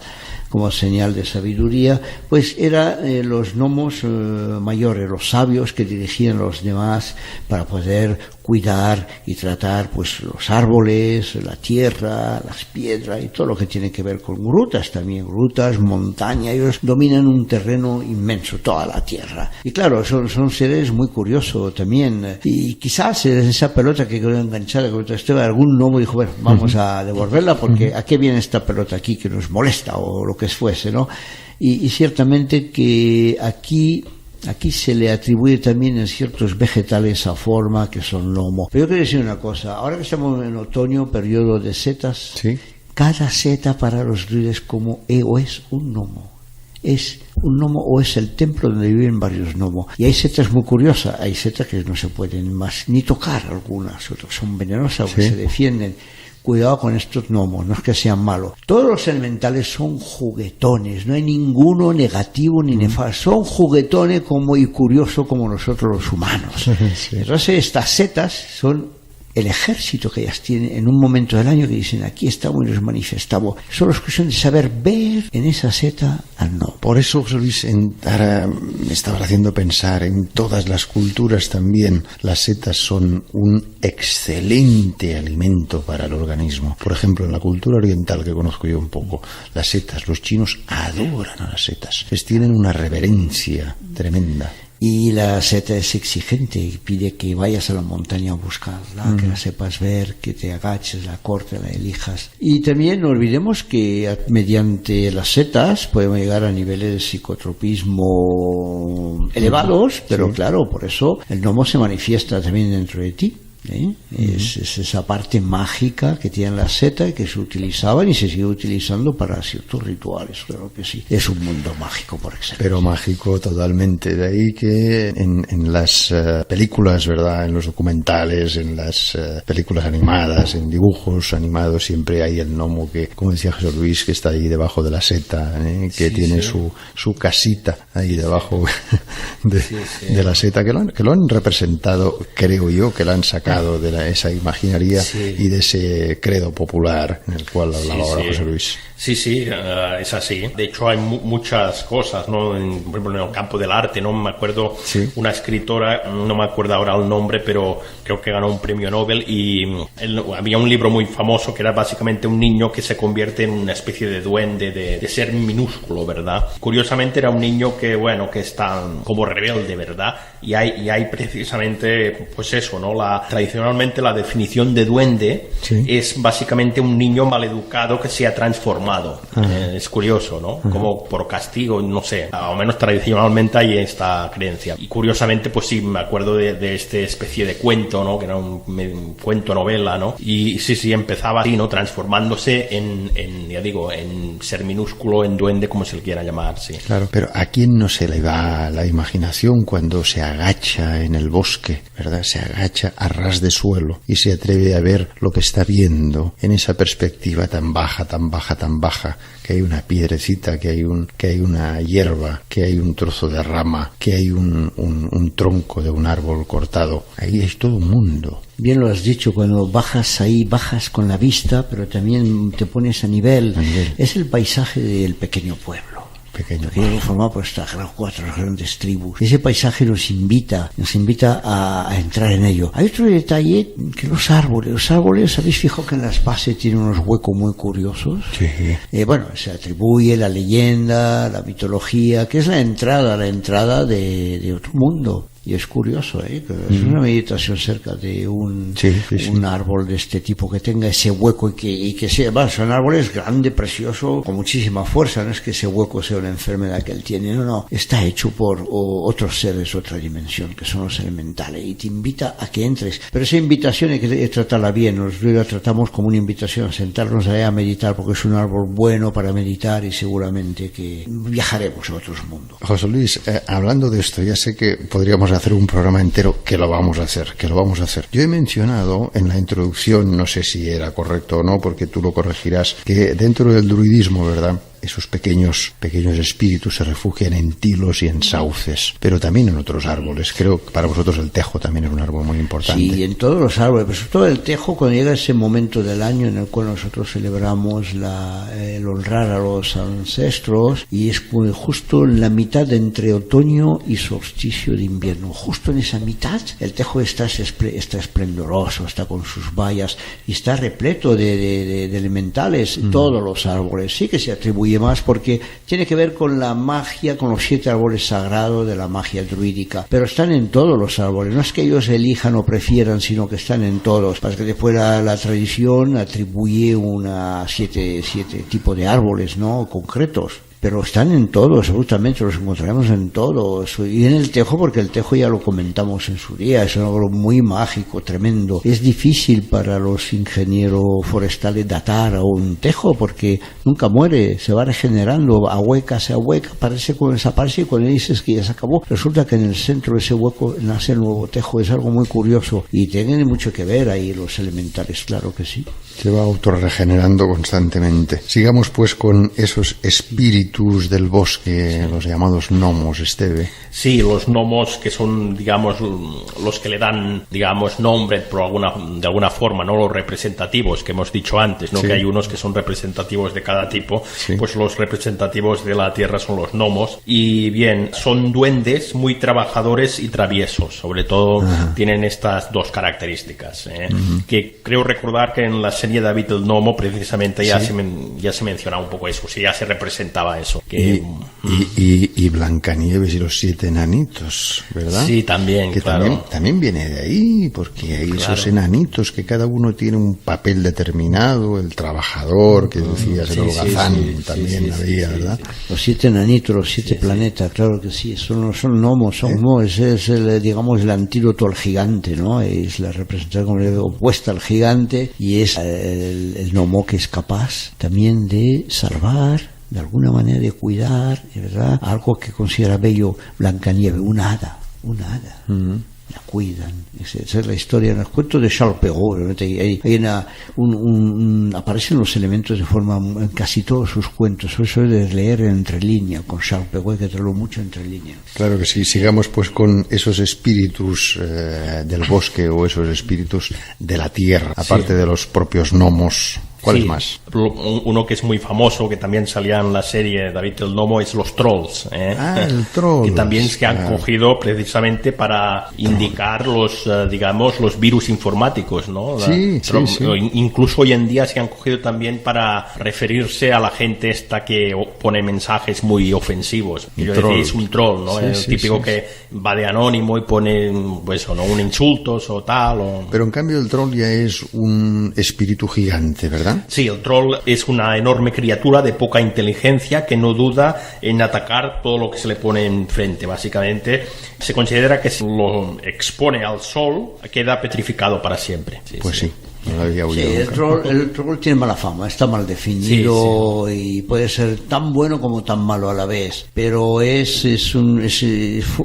como señal de sabiduría, pues eran los gnomos mayores, los sabios que dirigían a los demás para poder cuidar y tratar pues los árboles, la tierra, las piedras y todo lo que tiene que ver con grutas también, montañas. Ellos dominan un terreno inmenso, toda la tierra. Y claro, son seres muy curiosos también. Y quizás esa pelota que quedó enganchada, algún gnomo dijo, bueno, vamos a devolverla porque ¿a qué viene esta pelota aquí que nos molesta o lo que fuese, ¿no? Y ciertamente que aquí se le atribuye también en ciertos vegetales esa forma que son gnomos. Pero yo quiero decir una cosa, ahora que estamos en otoño, periodo de setas, ¿sí? Cada seta para los druidas o es un gnomo. Es un gnomo o es el templo donde viven varios gnomos. Y hay setas muy curiosas, hay setas que no se pueden más ni tocar, algunas, otras son venenosas, ¿sí?, que se defienden. Cuidado con estos gnomos, no es que sean malos. Todos los elementales son juguetones, no hay ninguno negativo ni nefasto. Son juguetones y curiosos como nosotros los humanos. Sí. Entonces estas setas son el ejército que ellas tienen en un momento del año que dicen aquí estamos y nos manifestamos. Solo es cuestión de saber ver en esa seta al no. Por eso, José Luis, ahora me estaba haciendo pensar en todas las culturas también. Las setas son un excelente alimento para el organismo. Por ejemplo, en la cultura oriental que conozco yo un poco, las setas, los chinos adoran a las setas. Les tienen una reverencia tremenda. Y la seta es exigente y pide que vayas a la montaña a buscarla, que la sepas ver, que te agaches, la cortes, la elijas. Y también no olvidemos que mediante las setas podemos llegar a niveles de psicotropismo elevados, pero sí, claro, por eso el gnomo se manifiesta también dentro de ti. Es esa parte mágica que tienen las setas y que se utilizaban y se sigue utilizando para ciertos rituales, claro que sí. Es un mundo mágico por excelencia. Pero mágico totalmente. De ahí que en las películas, ¿verdad?, en los documentales, en las películas animadas, en dibujos animados, siempre hay el gnomo que, como decía Jesús Luis, que está ahí debajo de la seta, que sí, tiene sí, su casita ahí debajo de la seta, que lo han representado, creo yo, que la han sacado de esa imaginaria, sí, y de ese credo popular en el cual hablaba ahora José Luis. Sí, es así. De hecho, hay muchas cosas, ¿no? Por ejemplo, en el campo del arte, ¿no? Me acuerdo, sí, una escritora, no me acuerdo ahora el nombre, pero creo que ganó un premio Nobel y había un libro muy famoso que era básicamente un niño que se convierte en una especie de duende, de ser minúsculo, ¿verdad? Curiosamente era un niño que está como rebelde, ¿verdad? Y hay precisamente, pues eso, ¿no? La tradición tradicionalmente la definición de duende Sí. es básicamente un niño maleducado que se ha transformado. Es curioso, ¿no? Como por castigo, no sé, al menos tradicionalmente hay esta creencia. Y curiosamente, pues sí, me acuerdo de esta especie de cuento, ¿no? Que era un cuento novela, ¿no? Y sí, empezaba así, ¿no? Transformándose ya digo, en ser minúsculo, en duende, como se le quiera llamar, sí. Claro, pero ¿a quién no se le va la imaginación cuando se agacha en el bosque, ¿verdad? Se agacha a ras de suelo y se atreve a ver lo que está viendo en esa perspectiva tan baja, tan baja, tan baja, que hay una piedrecita, que hay una hierba, que hay un trozo de rama, que hay un tronco de un árbol cortado. Ahí es todo un mundo. Bien lo has dicho, cuando bajas ahí, bajas con la vista, pero también te pones a nivel. Es el paisaje del pequeño pueblo. Pequeño. Que es formado por estas 4 grandes tribus. Ese paisaje nos invita a entrar en ello. Hay otro detalle, que los árboles, ¿habéis fijado que en las bases tienen unos huecos muy curiosos? Sí. Bueno, se atribuye la leyenda, la mitología, que es la entrada de otro mundo. Y es curioso, que es una meditación cerca de un árbol de este tipo que tenga ese hueco y que sea, son árboles grandes, preciosos, con muchísima fuerza. No es que ese hueco sea una enfermedad que él tiene, no, está hecho por otros seres, otra dimensión, que son los elementales, y te invita a que entres. Pero esa invitación hay que tratarla bien. Nosotros la tratamos como una invitación a sentarnos ahí a meditar, porque es un árbol bueno para meditar, y seguramente que viajaremos a otros mundos. José Luis, hablando de esto, ya sé que podríamos hacer un programa entero, que lo vamos a hacer. Yo he mencionado en la introducción, no sé si era correcto o no, porque tú lo corregirás, que dentro del druidismo, ¿verdad?, esos pequeños espíritus se refugian en tilos y en sauces, pero también en otros árboles. Creo que para vosotros el tejo también es un árbol muy importante. Sí, en todos los árboles, pero sobre todo el tejo, cuando llega ese momento del año en el cual nosotros celebramos el honrar a los ancestros, y es justo en la mitad entre otoño y solsticio de invierno. Justo en esa mitad el tejo está esplendoroso, está con sus bayas y está repleto de elementales. Todos los árboles sí que se atribuye más porque tiene que ver con la magia, con los 7 árboles sagrados de la magia druídica, pero están en todos los árboles. No es que ellos elijan o prefieran, sino que están en todos. Para que después la tradición atribuye 7 tipos de árboles, ¿no?, concretos. Pero están en todos, absolutamente, los encontraremos en todos. Y en el tejo, porque el tejo ya lo comentamos en su día, es algo muy mágico, tremendo. Es difícil para los ingenieros forestales datar a un tejo, porque nunca muere, se va regenerando, ahueca, desaparece, y cuando dices que ya se acabó, resulta que en el centro de ese hueco nace el nuevo tejo. Es algo muy curioso, y tienen mucho que ver ahí los elementales, claro que sí. Se va autorregenerando constantemente. Sigamos pues con esos espíritus del bosque, los llamados gnomos, Esteve. Sí, los gnomos, que son, digamos, los que le dan, digamos, nombre de alguna forma, no los representativos que hemos dicho antes, ¿no? Sí. Que hay unos que son representativos de cada tipo, sí. Pues los representativos de la tierra son los gnomos. Y bien, son duendes muy trabajadores y traviesos, sobre todo. Tienen estas 2 características, que creo recordar que en la serie David el Gnomo precisamente ya se mencionaba un poco eso, ya se representaba eso. Y Blancanieves y los 7 enanitos, ¿verdad? Sí, también, que claro. También viene de ahí, porque hay esos enanitos que cada uno tiene un papel determinado, el trabajador, que decías, el holgazán, también había, ¿verdad? Los 7 enanitos, los 7 planetas, claro que sí, son gnomos, es el antídoto al gigante, ¿no? Es la representación opuesta al gigante, y es el gnomo que es capaz también de salvar, de alguna manera de cuidar, ¿verdad?, algo que considera bello Blancanieves, una hada. La cuidan. Esa es la historia. En el cuento de Charles Perrault aparecen los elementos de forma en casi todos sus cuentos. Eso es de leer entre líneas. Con Charles Perrault hay que traerlo mucho entre líneas. Claro que sí. Sigamos pues con esos espíritus del bosque, o esos espíritus de la tierra, aparte de los propios gnomos ¿Cuáles más? Uno que es muy famoso, que también salía en la serie David el Nomo, es los trolls. El troll. Que también se han cogido precisamente para indicar los, digamos, los virus informáticos, ¿no? Sí. Incluso hoy en día se han cogido también para referirse a la gente esta que pone mensajes muy ofensivos. Yo decía, es un troll, ¿no? El típico que va de anónimo y pone, pues, o no, un insultos o tal. Pero en cambio el troll ya es un espíritu gigante, ¿verdad? Sí, el troll es una enorme criatura de poca inteligencia que no duda en atacar todo lo que se le pone enfrente. Básicamente se considera que si lo expone al sol queda petrificado para siempre. Sí. No lo había oído nunca. El troll tiene mala fama, está mal definido y puede ser tan bueno como tan malo a la vez, pero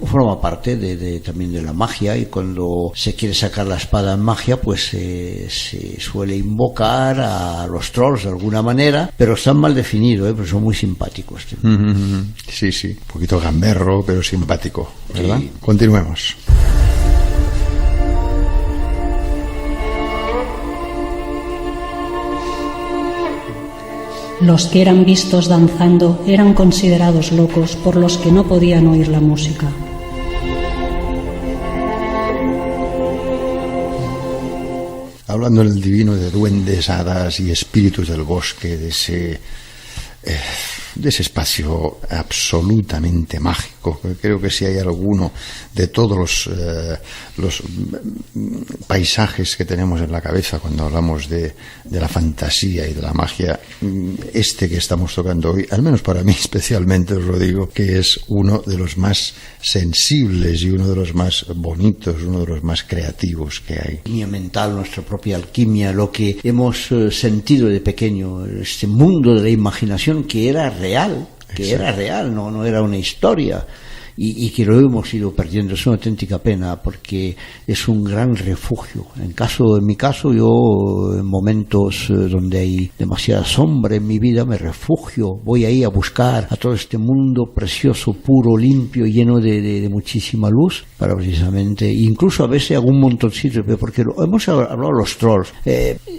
forma parte también de la magia, y cuando se quiere sacar la espada en magia pues se suele invocar a los trolls de alguna manera, pero están mal definidos, pero son muy simpáticos. Sí, un poquito gamberro pero simpático, ¿verdad? Sí. Continuemos. Los que eran vistos danzando eran considerados locos por los que no podían oír la música. Hablando en el divino de duendes, hadas y espíritus del bosque, de ese espacio absolutamente mágico. Creo que si hay alguno de todos los paisajes que tenemos en la cabeza cuando hablamos de la fantasía y de la magia, que estamos tocando hoy, al menos para mí especialmente, os lo digo, que es uno de los más sensibles y uno de los más bonitos, uno de los más creativos que hay. Alquimia mental, nuestra propia alquimia, lo que hemos sentido de pequeño, este mundo de la imaginación que era real, no era una historia, y que lo hemos ido perdiendo. Es una auténtica pena porque es un gran refugio. En mi caso, yo en momentos donde hay demasiada sombra en mi vida me refugio, voy ahí a buscar a todo este mundo precioso, puro, limpio, lleno de muchísima luz, para precisamente, incluso a veces hago un montoncito, porque hemos hablado de los trolls.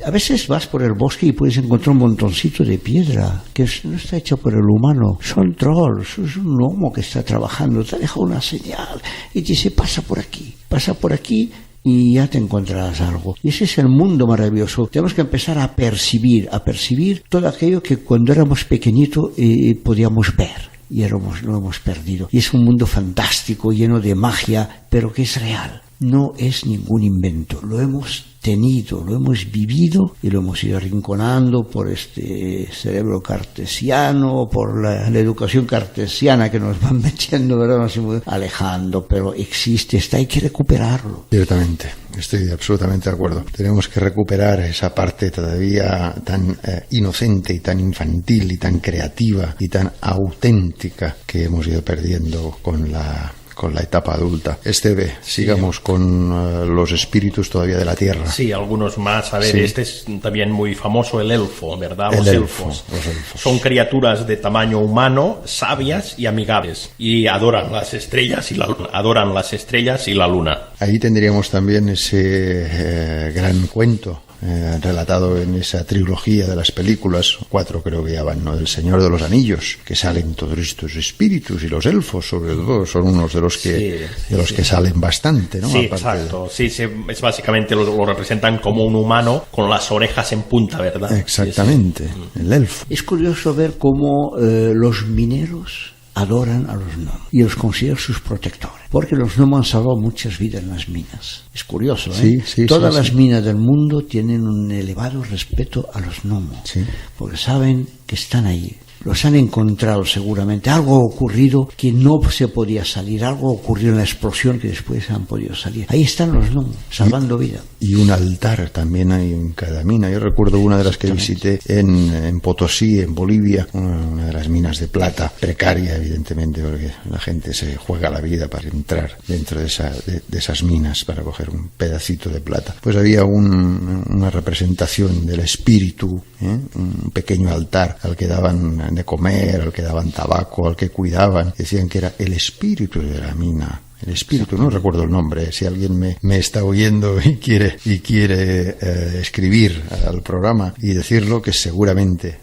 A veces vas por el bosque y puedes encontrar un montoncito de piedra que no está hecho por el humano, son trolls, es un gnomo que está trabajando, te deja una señal y te dice pasa por aquí y ya te encontrarás algo. Y ese es el mundo maravilloso. Tenemos que empezar a percibir todo aquello que cuando éramos pequeñitos podíamos ver, y lo hemos perdido. Y es un mundo fantástico, lleno de magia, pero que es real. No es ningún invento, lo hemos tenido, lo hemos vivido y lo hemos ido arrinconando por este cerebro cartesiano, por la educación cartesiana que nos van metiendo, ¿verdad? Nos hemos alejando, pero existe, hay que recuperarlo. Ciertamente, estoy absolutamente de acuerdo. Tenemos que recuperar esa parte todavía tan inocente y tan infantil y tan creativa y tan auténtica que hemos ido perdiendo con la etapa adulta. Sigamos con los espíritus todavía de la tierra. Sí, algunos más. A ver, este es también muy famoso, el elfo, ¿verdad? Los elfos. Son criaturas de tamaño humano, sabias y amigables, y adoran las estrellas y la luna. Ahí tendríamos también ese gran cuento relatado en esa trilogía de las películas, 4 creo que ya van, ¿no? Del Señor de los Anillos, que salen todos estos espíritus, y los elfos sobre todo son unos de los que salen bastante, ¿no? Sí, exacto. Sí, es básicamente lo representan como un humano con las orejas en punta, ¿verdad? Exactamente, el elfo. Es curioso ver cómo los mineros adoran a los gnomos y los consideran sus protectores, porque los gnomos han salvado muchas vidas en las minas. Es curioso, ¿eh? Todas las minas del mundo tienen un elevado respeto a los gnomos, porque saben que están ahí. Los han encontrado seguramente. Algo ha ocurrido que no se podía salir, algo ocurrió en la explosión que después han podido salir. Ahí están los gnomos, salvando vida. Y un altar también hay en cada mina. Yo recuerdo una de las que visité en Potosí, en Bolivia, una de las minas de plata, precaria evidentemente, porque la gente se juega la vida para entrar dentro de esas minas para coger un pedacito de plata. Pues había una representación del espíritu, un pequeño altar al que daban de comer, al que daban tabaco, al que cuidaban. Decían que era el espíritu de la mina El espíritu, no recuerdo el nombre, si alguien me está oyendo y quiere escribir al programa y decirlo, que seguramente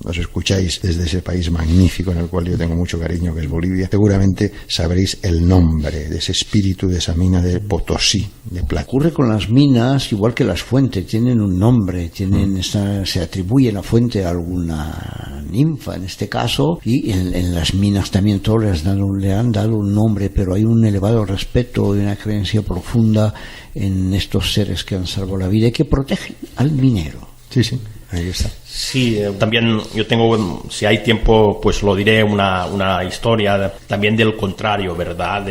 os escucháis desde ese país magnífico en el cual yo tengo mucho cariño, que es Bolivia, seguramente sabréis el nombre de ese espíritu, de esa mina de Potosí, de plata. Ocurre con las minas, igual que las fuentes, tienen un nombre, se atribuye la fuente a alguna ninfa en este caso, y en las minas también todos le han dado un nombre, pero hay un elevado respeto y una creencia profunda en estos seres que han salvado la vida y que protegen al minero. Sí, ahí está. Sí, también yo tengo, si hay tiempo, pues lo diré, una historia también del contrario, ¿verdad?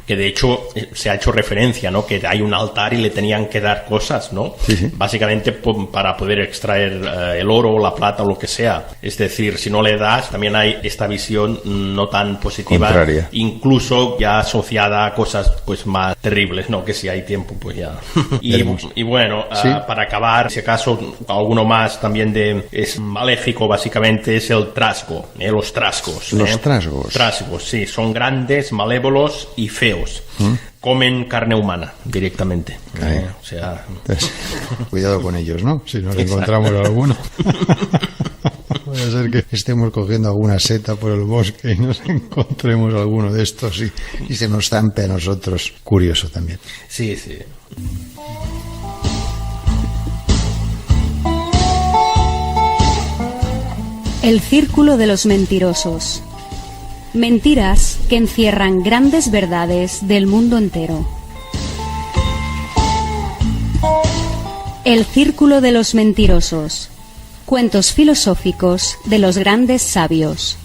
Que de hecho se ha hecho referencia, ¿no? Que hay un altar y le tenían que dar cosas, ¿no? Sí. Básicamente para poder extraer el oro, la plata o lo que sea. Es decir, si no le das, también hay esta visión no tan positiva, contraria, incluso ya asociada a cosas pues más terribles, ¿no? Que si hay tiempo, pues ya. y bueno, ¿sí? Para acabar, si acaso alguno más también es maléfico, básicamente es el trasgo, los trasgos. Los trasgos. Trasgos, sí, son grandes, malévolos y feos. Comen carne humana directamente. O sea... Entonces, cuidado con ellos, ¿no? Si nos encontramos alguno. Puede ser que estemos cogiendo alguna seta por el bosque y nos encontremos alguno de estos y se nos zampe a nosotros. Curioso también. Sí. El círculo de los mentirosos. Mentiras que encierran grandes verdades del mundo entero. El círculo de los mentirosos. Cuentos filosóficos de los grandes sabios.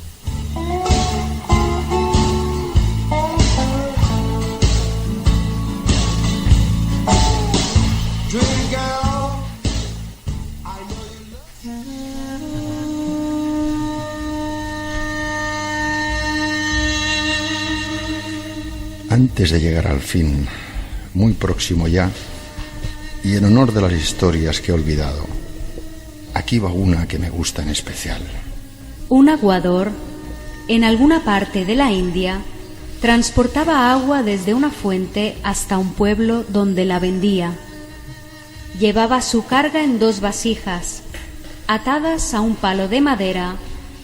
Antes de llegar al fin, muy próximo ya, y en honor de las historias que he olvidado, aquí va una que me gusta en especial. Un aguador, en alguna parte de la India, transportaba agua desde una fuente hasta un pueblo donde la vendía. Llevaba su carga en 2 vasijas, atadas a un palo de madera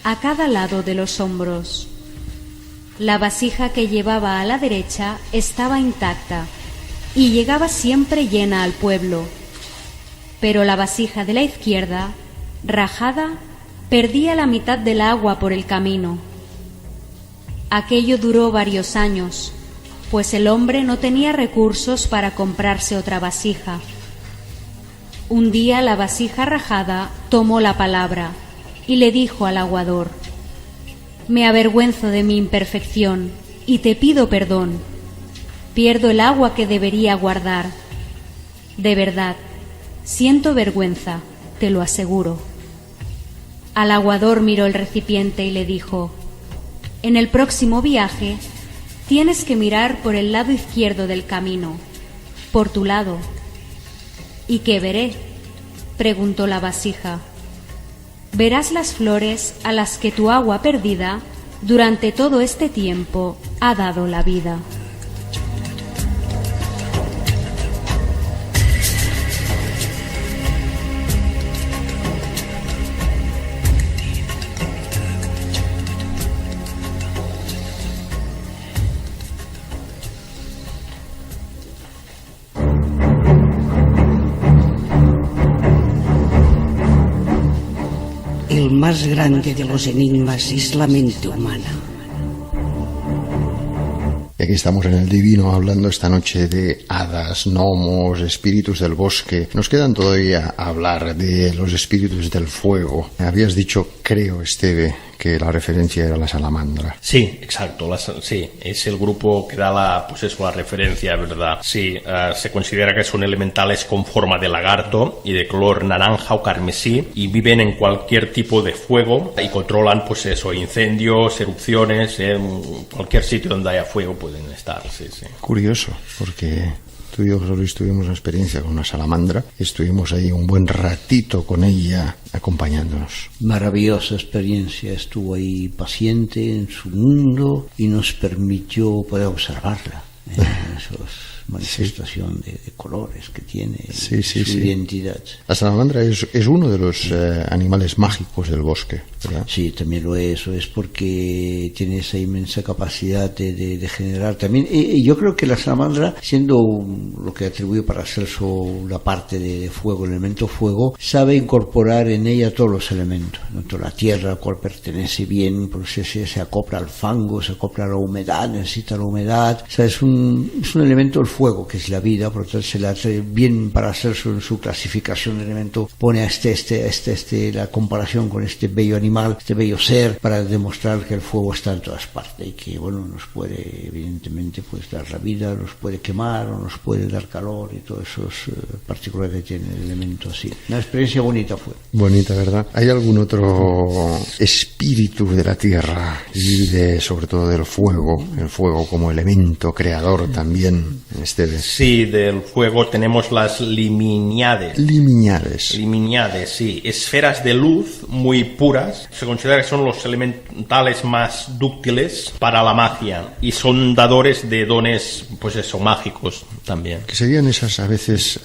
a cada lado de los hombros. La vasija que llevaba a la derecha estaba intacta y llegaba siempre llena al pueblo, pero la vasija de la izquierda, rajada, perdía la mitad del agua por el camino. Aquello duró varios años, pues el hombre no tenía recursos para comprarse otra vasija. Un día la vasija rajada tomó la palabra y le dijo al aguador: «Me avergüenzo de mi imperfección y te pido perdón. Pierdo el agua que debería guardar. De verdad, siento vergüenza, te lo aseguro». Al aguador miró el recipiente y le dijo: «En el próximo viaje tienes que mirar por el lado izquierdo del camino, por tu lado». «¿Y qué veré?», preguntó la vasija. «Verás las flores a las que tu agua perdida durante todo este tiempo ha dado la vida». El más grande de los enigmas es la mente humana. Y aquí estamos en el Divino hablando esta noche de hadas, gnomos, espíritus del bosque. Nos quedan todavía a hablar de los espíritus del fuego. Habías dicho, creo, Esteve, que la referencia era la salamandra. Sí, exacto. Sí, es el grupo que da la referencia, ¿verdad? Sí, se considera que son elementales con forma de lagarto y de color naranja o carmesí y viven en cualquier tipo de fuego y controlan, pues eso, incendios, erupciones, en cualquier sitio donde haya fuego pueden estar, sí. Curioso, porque Tú y yo, José Luis, tuvimos una experiencia con una salamandra. Estuvimos ahí un buen ratito con ella acompañándonos. Maravillosa experiencia. Estuvo ahí paciente en su mundo y nos permitió poder observarla. Esos manifestación de colores que tiene, su identidad. La salamandra es uno de los animales mágicos del bosque, ¿verdad? Sí, también lo es. Eso es porque tiene esa inmensa capacidad de generar también. Yo creo que la salamandra, siendo lo que atribuye para Celso la parte de fuego, el elemento fuego, sabe incorporar en ella todos los elementos, tanto la tierra, al cual pertenece bien, porque se acopla al fango, se acopla a la humedad, necesita la humedad. O sea, es un elemento del fuego, que es la vida, por lo tanto se le hace bien para Celso en su clasificación de elementos, pone a la comparación con este bello animal, este bello ser, para demostrar que el fuego está en todas partes y que, bueno, nos puede, evidentemente, pues dar la vida, nos puede quemar o nos puede dar calor y todos esos particulares que tiene el elemento así. Una experiencia bonita fue. Bonita, ¿verdad? ¿Hay algún otro espíritu de la tierra y sobre todo del fuego, el fuego como elemento creador también? Sí, del fuego tenemos las liminiades. Liminiades, sí. Esferas de luz muy puras. Se considera que son los elementales más dúctiles para la magia y son dadores de dones, pues eso, mágicos también. Que serían esas a veces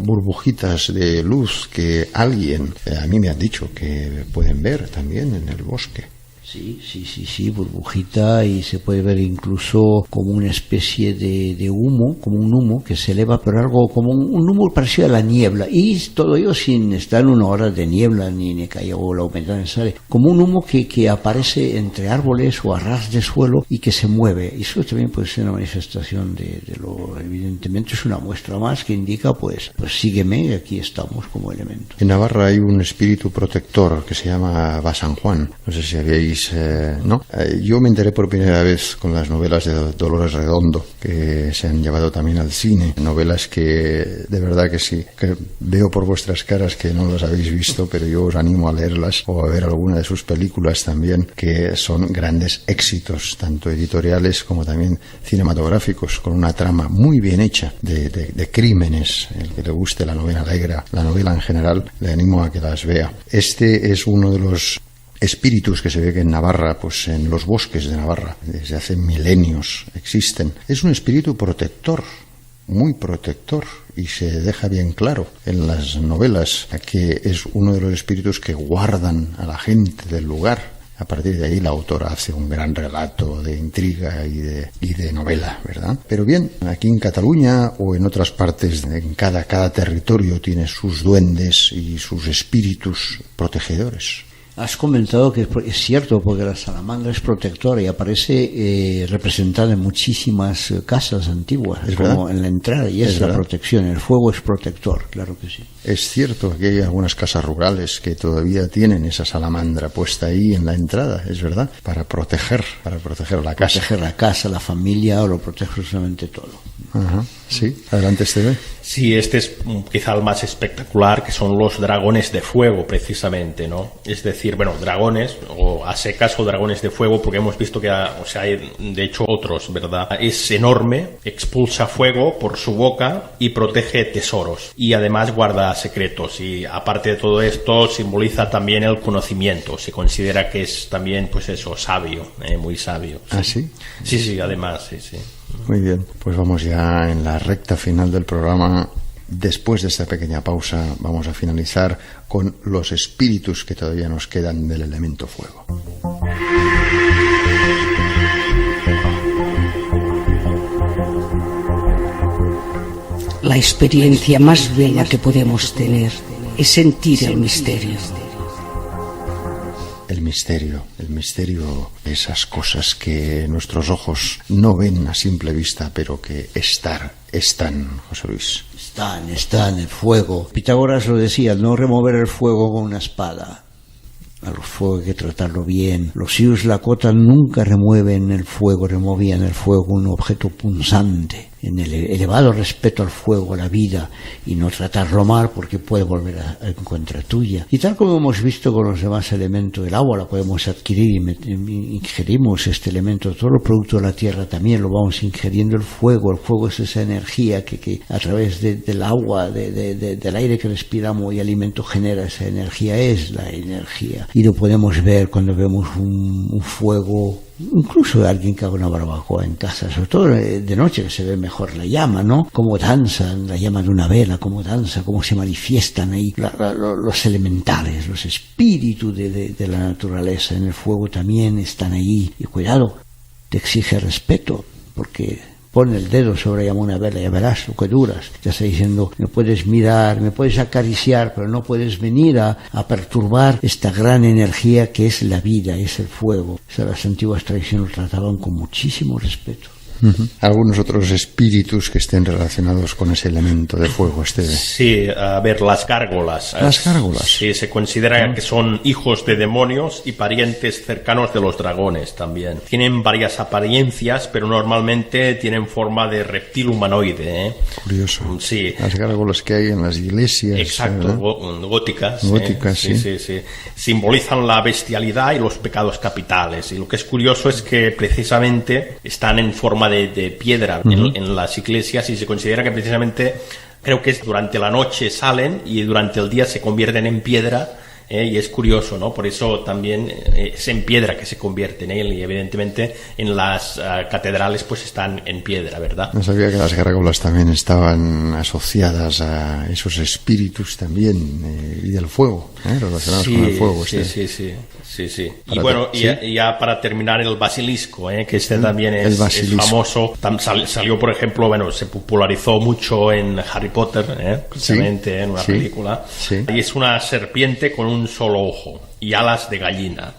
burbujitas de luz que alguien, a mí me han dicho que pueden ver también en el bosque. Sí, burbujita, y se puede ver incluso como una especie de humo, como un humo que se eleva, pero algo como un humo parecido a la niebla, y todo ello sin estar en una hora de niebla ni que haya la humedad necesaria, como un humo que aparece entre árboles o a ras de suelo y que se mueve. Y eso también puede ser una manifestación de lo, evidentemente es una muestra más que indica pues sígueme, aquí estamos como elemento. En Navarra hay un espíritu protector que se llama San Juan, no sé si habéis ¿no? Yo me enteré por primera vez con las novelas de Dolores Redondo, que se han llevado también al cine, novelas que de verdad que sí, que veo por vuestras caras que no las habéis visto, pero yo os animo a leerlas o a ver alguna de sus películas también, que son grandes éxitos, tanto editoriales como también cinematográficos, con una trama muy bien hecha de crímenes. El que le guste la novela negra, la novela en general, le animo a que las vea. Este es uno de los espíritus que se ve que en Navarra, pues en los bosques de Navarra, desde hace milenios existen. Es un espíritu protector, muy protector, y se deja bien claro en las novelas que es uno de los espíritus que guardan a la gente del lugar. A partir de ahí la autora hace un gran relato de intriga y de novela, ¿verdad? Pero bien, aquí en Cataluña o en otras partes, en cada territorio tiene sus duendes y sus espíritus protegedores. Has comentado que es cierto, porque la salamandra es protectora y aparece representada en muchísimas casas antiguas, como en la entrada, y es la protección. El fuego es protector, claro que sí. Es cierto que hay algunas casas rurales que todavía tienen esa salamandra puesta ahí en la entrada, es verdad, para proteger la casa. Proteger la casa, la familia, o lo protege absolutamente todo. Ajá. Sí, adelante, Esteve. Sí, este es quizá el más espectacular, que son los dragones de fuego, precisamente, ¿no? Es decir, bueno, dragones, o a secas, o dragones de fuego, porque hemos visto que hay, de hecho, otros, ¿verdad? Es enorme, expulsa fuego por su boca y protege tesoros. Y además guarda secretos. Y aparte de todo esto, simboliza también el conocimiento. Se considera que es también, pues eso, sabio, muy sabio. ¿Ah, sí? Sí, además, sí. Muy bien, pues vamos ya en la recta final del programa. Después de esta pequeña pausa vamos a finalizar con los espíritus que todavía nos quedan del elemento fuego. La experiencia más bella que podemos tener es sentir el misterio. El misterio, esas cosas que nuestros ojos no ven a simple vista, pero que están, José Luis. Están, el fuego. Pitágoras lo decía, no remover el fuego con una espada. A los fuegos hay que tratarlo bien. Los sius Lakota nunca removían el fuego con un objeto punzante. en el elevado respeto al fuego, a la vida, y no tratarlo mal porque puede volver en contra tuya. Y tal como hemos visto con los demás elementos, el agua la podemos adquirir y ingerimos este elemento, todo el producto de la tierra también lo vamos ingiriendo. El fuego es esa energía que a través del agua, del aire que respiramos y alimento genera esa energía, es la energía. Y lo podemos ver cuando vemos un fuego, incluso de alguien que haga una barbacoa en casa, sobre todo de noche, que se ve mejor la llama, ¿no? Cómo danzan, la llama de una vela, cómo danza, cómo se manifiestan ahí los elementales, los espíritus de la naturaleza en el fuego también están ahí. Y cuidado, te exige respeto, porque pon el dedo sobre una vela, ya verás lo que duras. Te está diciendo, me puedes mirar, me puedes acariciar, pero no puedes venir a perturbar esta gran energía que es la vida, es el fuego. O sea, las antiguas tradiciones lo trataban con muchísimo respeto. ¿Algunos otros espíritus que estén relacionados con ese elemento de fuego? Sí, a ver, las gárgolas. Las gárgolas. Sí, se considera que son hijos de demonios y parientes cercanos de los dragones también. Tienen varias apariencias, pero normalmente tienen forma de reptil humanoide. Curioso. Sí. Las gárgolas que hay en las iglesias. Exacto, góticas. Góticas, sí. Simbolizan la bestialidad y los pecados capitales. Y lo que es curioso es que precisamente están en forma de piedra en las iglesias, y se considera que precisamente, creo que es durante la noche salen y durante el día se convierten en piedra. Y es curioso, ¿no? Por eso también es en piedra que se convierten, y evidentemente en las catedrales pues están en piedra, ¿verdad? No sabía que las gárgolas también estaban asociadas a esos espíritus también, y del fuego, relacionados con el fuego. Sí. Y bueno, ya para terminar, el basilisco, que también es famoso. Salió, por ejemplo, se popularizó mucho en Harry Potter, precisamente en una película. Sí. Y es una serpiente con un solo ojo y alas de gallina.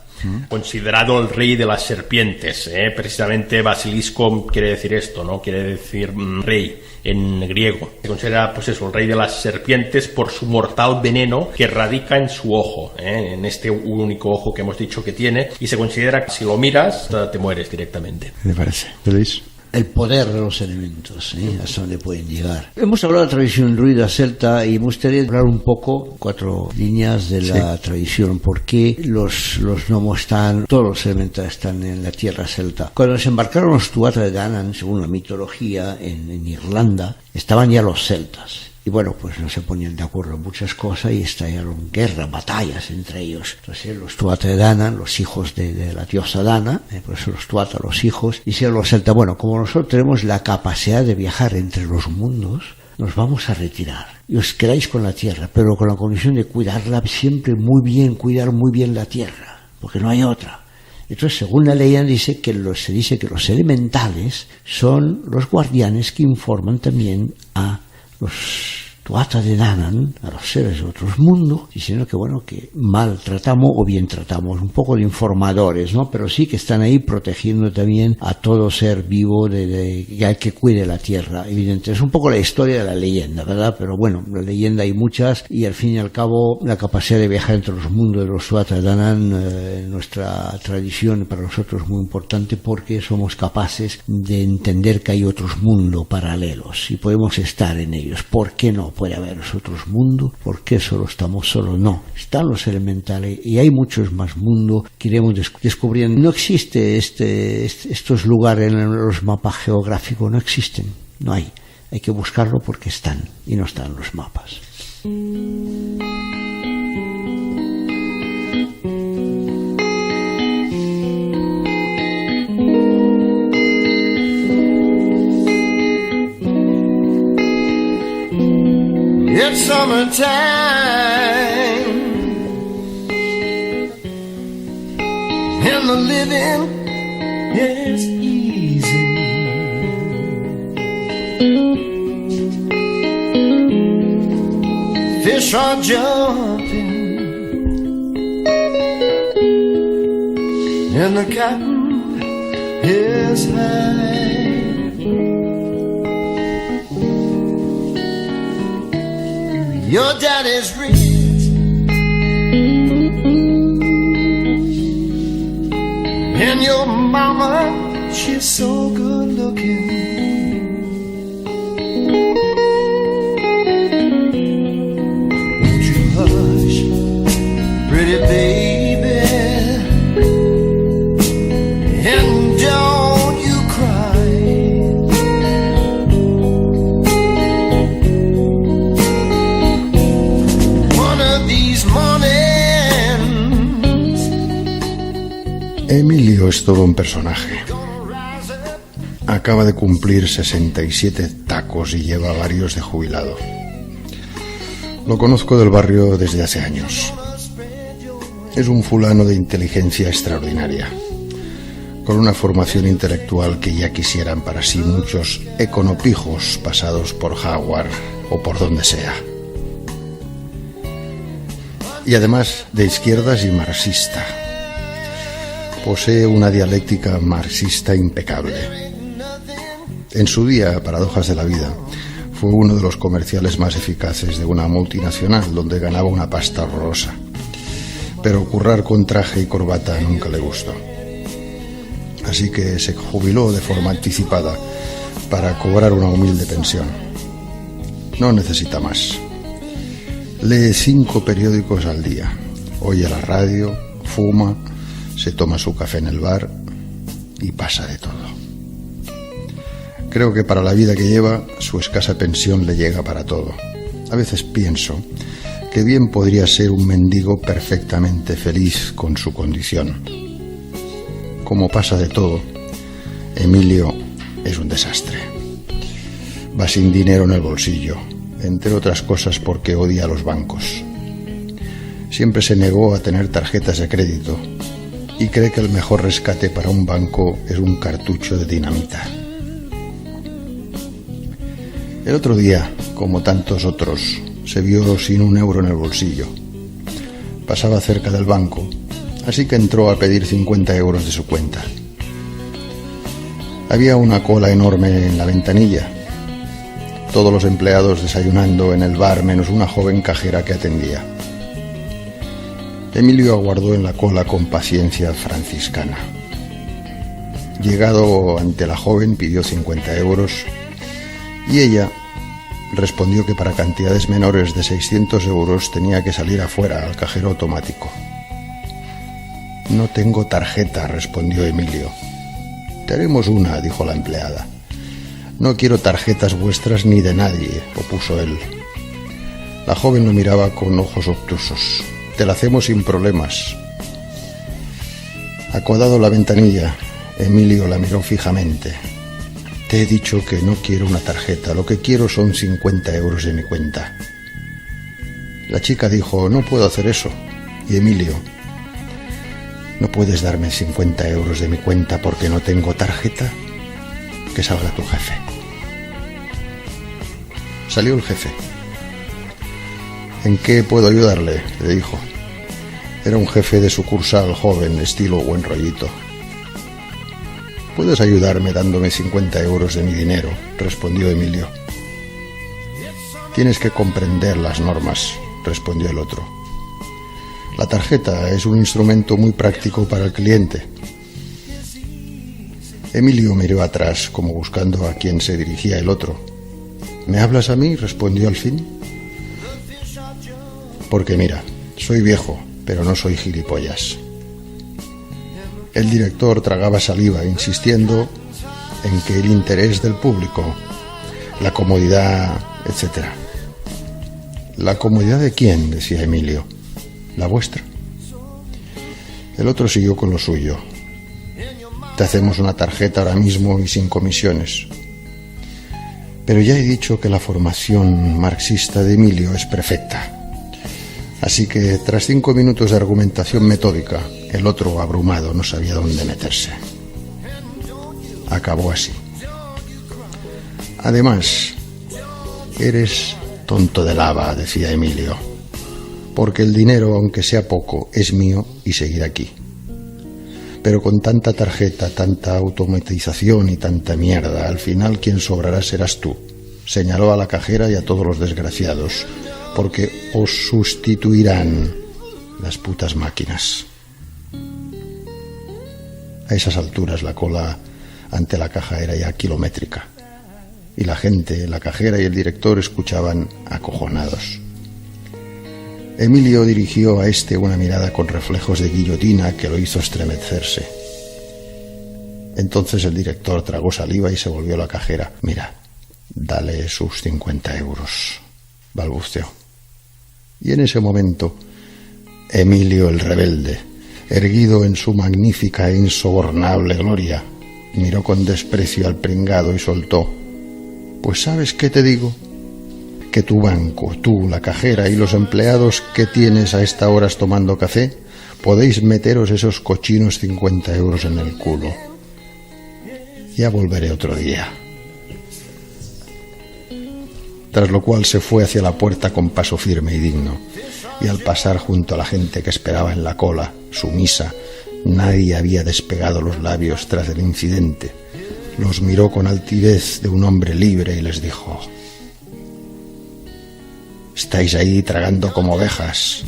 Considerado el rey de las serpientes, precisamente basilisco quiere decir esto, ¿no? Quiere decir rey en griego. Se considera, pues eso, el rey de las serpientes por su mortal veneno que radica en su ojo, en este único ojo que hemos dicho que tiene, y se considera que si lo miras te mueres directamente. ¿Qué te parece, Luis? El poder de los elementos, hasta dónde pueden llegar. Hemos hablado de la tradición druida celta y me gustaría hablar un poco, 4 líneas de la tradición, por qué los gnomos todos los elementales están en la tierra celta. Cuando desembarcaron los Tuatha de Danann, según la mitología, en Irlanda, estaban ya los celtas. Y bueno, pues no se ponían de acuerdo en muchas cosas y estallaron guerras, batallas entre ellos. Entonces los Tuatha de Danann, los hijos de la diosa Dana, por eso los Tuatha, los hijos, hicieron los celtas, bueno, como nosotros tenemos la capacidad de viajar entre los mundos, nos vamos a retirar. Y os quedáis con la tierra, pero con la condición de cuidarla siempre muy bien, cuidar muy bien la tierra, porque no hay otra. Entonces, según la leyenda, se dice que los elementales son los guardianes que informan también a los Tuatha de Danann, a los seres de otros mundos, diciendo que maltratamos o bien tratamos, un poco de informadores, ¿no? Pero sí que están ahí protegiendo también a todo ser vivo que cuide la tierra. Evidentemente, es un poco la historia de la leyenda, ¿verdad? Pero bueno, la leyenda hay muchas, y al fin y al cabo la capacidad de viajar entre los mundos de los Tuatha de Danann, en nuestra tradición, para nosotros es muy importante, porque somos capaces de entender que hay otros mundos paralelos y podemos estar en ellos. ¿Por qué no? Puede haber otros mundos, ¿por qué solo estamos solos? No, están los elementales y hay muchos más mundos que iremos descubriendo. No existe estos lugares en los mapas geográficos, no existen, no hay que buscarlo porque están y no están en los mapas. It's summertime and the living is easy. Fish are jumping and the cotton is high. Your daddy's rich and your mama, she's so good looking. Emilio es todo un personaje. Acaba de cumplir 67 tacos y lleva varios de jubilado. Lo conozco del barrio desde hace años. Es un fulano de inteligencia extraordinaria, con una formación intelectual que ya quisieran para sí muchos econopijos pasados por Harvard o por donde sea. Y además de izquierdas y marxista. Posee una dialéctica marxista impecable. En su día, Paradojas de la Vida, fue uno de los comerciales más eficaces de una multinacional donde ganaba una pasta horrorosa. Pero currar con traje y corbata nunca le gustó. Así que se jubiló de forma anticipada para cobrar una humilde pensión. No necesita más. Lee 5 periódicos al día, oye la radio, fuma, se toma su café en el bar y pasa de todo. Creo que para la vida que lleva, su escasa pensión le llega para todo. A veces pienso que bien podría ser un mendigo perfectamente feliz con su condición. Como pasa de todo, Emilio es un desastre. Va sin dinero en el bolsillo, entre otras cosas porque odia a los bancos. Siempre se negó a tener tarjetas de crédito y cree que el mejor rescate para un banco es un cartucho de dinamita. El otro día, como tantos otros, se vio sin un euro en el bolsillo. Pasaba cerca del banco, así que entró a pedir 50 euros de su cuenta. Había una cola enorme en la ventanilla. Todos los empleados desayunando en el bar, menos una joven cajera que atendía. Emilio aguardó en la cola con paciencia franciscana. Llegado ante la joven, pidió 50 euros y ella respondió que para cantidades menores de 600 euros tenía que salir afuera al cajero automático. No tengo tarjeta, respondió Emilio. Te haremos una, dijo la empleada. No quiero tarjetas vuestras ni de nadie, opuso él. La joven lo miraba con ojos obtusos. Te la hacemos sin problemas. Acodado la ventanilla, Emilio la miró fijamente. Te he dicho que no quiero una tarjeta, lo que quiero son 50 euros de mi cuenta. La chica dijo, no puedo hacer eso. Y Emilio, ¿no puedes darme 50 euros de mi cuenta porque no tengo tarjeta? Que salga tu jefe. Salió el jefe. ¿En qué puedo ayudarle?, le dijo. Era un jefe de sucursal joven, estilo buen rollito. ¿Puedes ayudarme dándome 50 euros de mi dinero?, respondió Emilio. Tienes que comprender las normas, respondió el otro. La tarjeta es un instrumento muy práctico para el cliente. Emilio miró atrás, como buscando a quién se dirigía el otro. ¿Me hablas a mí?, respondió al fin. Porque mira, soy viejo, pero no soy gilipollas. El director tragaba saliva, insistiendo en que el interés del público, la comodidad, etc. ¿La comodidad de quién?, decía Emilio. ¿La vuestra? El otro siguió con lo suyo. Te hacemos una tarjeta ahora mismo y sin comisiones. Pero ya he dicho que la formación marxista de Emilio es perfecta. Así que, tras 5 minutos de argumentación metódica, el otro, abrumado, no sabía dónde meterse. Acabó así. Además, eres tonto de lava, decía Emilio, porque el dinero, aunque sea poco, es mío y seguirá aquí. Pero con tanta tarjeta, tanta automatización y tanta mierda, al final quien sobrará serás tú. Señaló a la cajera y a todos los desgraciados, porque os sustituirán las putas máquinas. A esas alturas la cola ante la caja era ya kilométrica, y la gente, la cajera y el director escuchaban acojonados. Emilio dirigió a este una mirada con reflejos de guillotina que lo hizo estremecerse. Entonces el director tragó saliva y se volvió a la cajera. Mira, dale sus 50 euros, balbuceó. Y en ese momento, Emilio el rebelde erguido en su magnífica e insobornable gloria, miró con desprecio al pringado y soltó: «Pues ¿sabes qué te digo? Que tu banco, tú, la cajera y los empleados que tienes a esta hora tomando café, podéis meteros esos cochinos 50 euros en el culo. Ya volveré otro día». Tras lo cual se fue hacia la puerta con paso firme y digno, y al pasar junto a la gente que esperaba en la cola, sumisa, nadie había despegado los labios tras el incidente. Los miró con altivez de un hombre libre y les dijo: «Estáis ahí tragando como ovejas.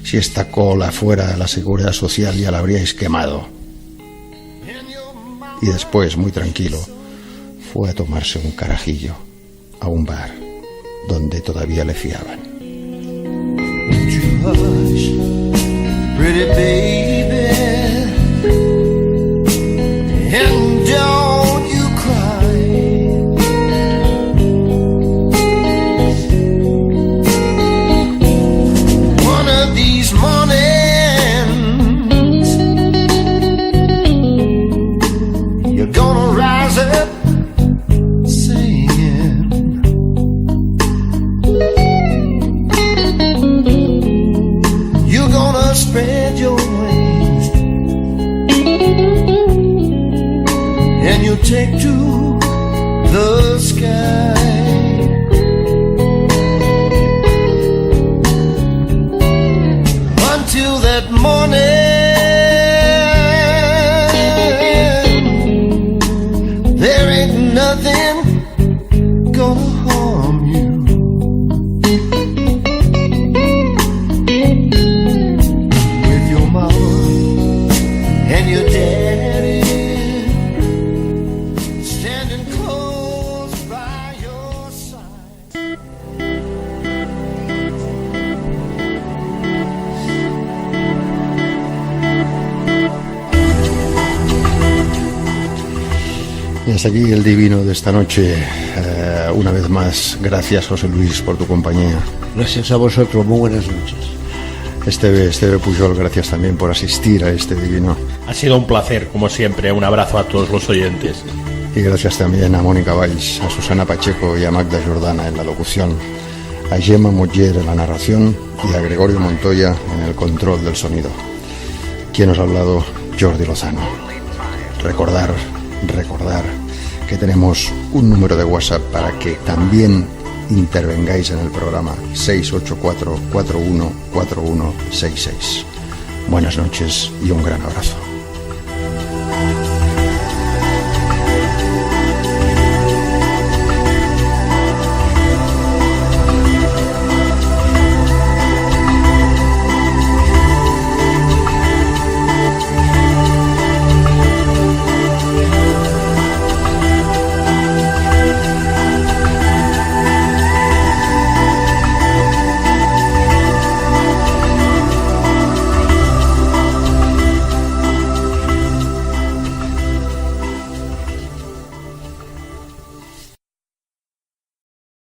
Si esta cola fuera la Seguridad Social ya la habríais quemado». Y después, muy tranquilo, fue a tomarse un carajillo a un bar donde todavía le fiaban. Hush, pretty baby, and don't you cry. One of these mornings you're gonna rise up singing. You're gonna spread your wings and you'll take to the sky. Until that morning, there ain't nothing gonna harm you. With your mama and your daddy standing close by your side. Y hasta aquí el divino de esta noche. Una vez más, gracias José Luis por tu compañía. Gracias a vosotros, muy buenas noches. Esteve Pujol, gracias también por asistir a este divino. Ha sido un placer, como siempre. Un abrazo a todos los oyentes. Y gracias también a Mónica Valls, a Susana Pacheco y a Magda Jordana en la locución, a Gemma Moller en la narración y a Gregorio Montoya en el control del sonido. Quien os ha hablado, Jordi Lozano. Recordar que tenemos un número de WhatsApp para que también intervengáis en el programa: 684 414166. Buenas noches y un gran abrazo.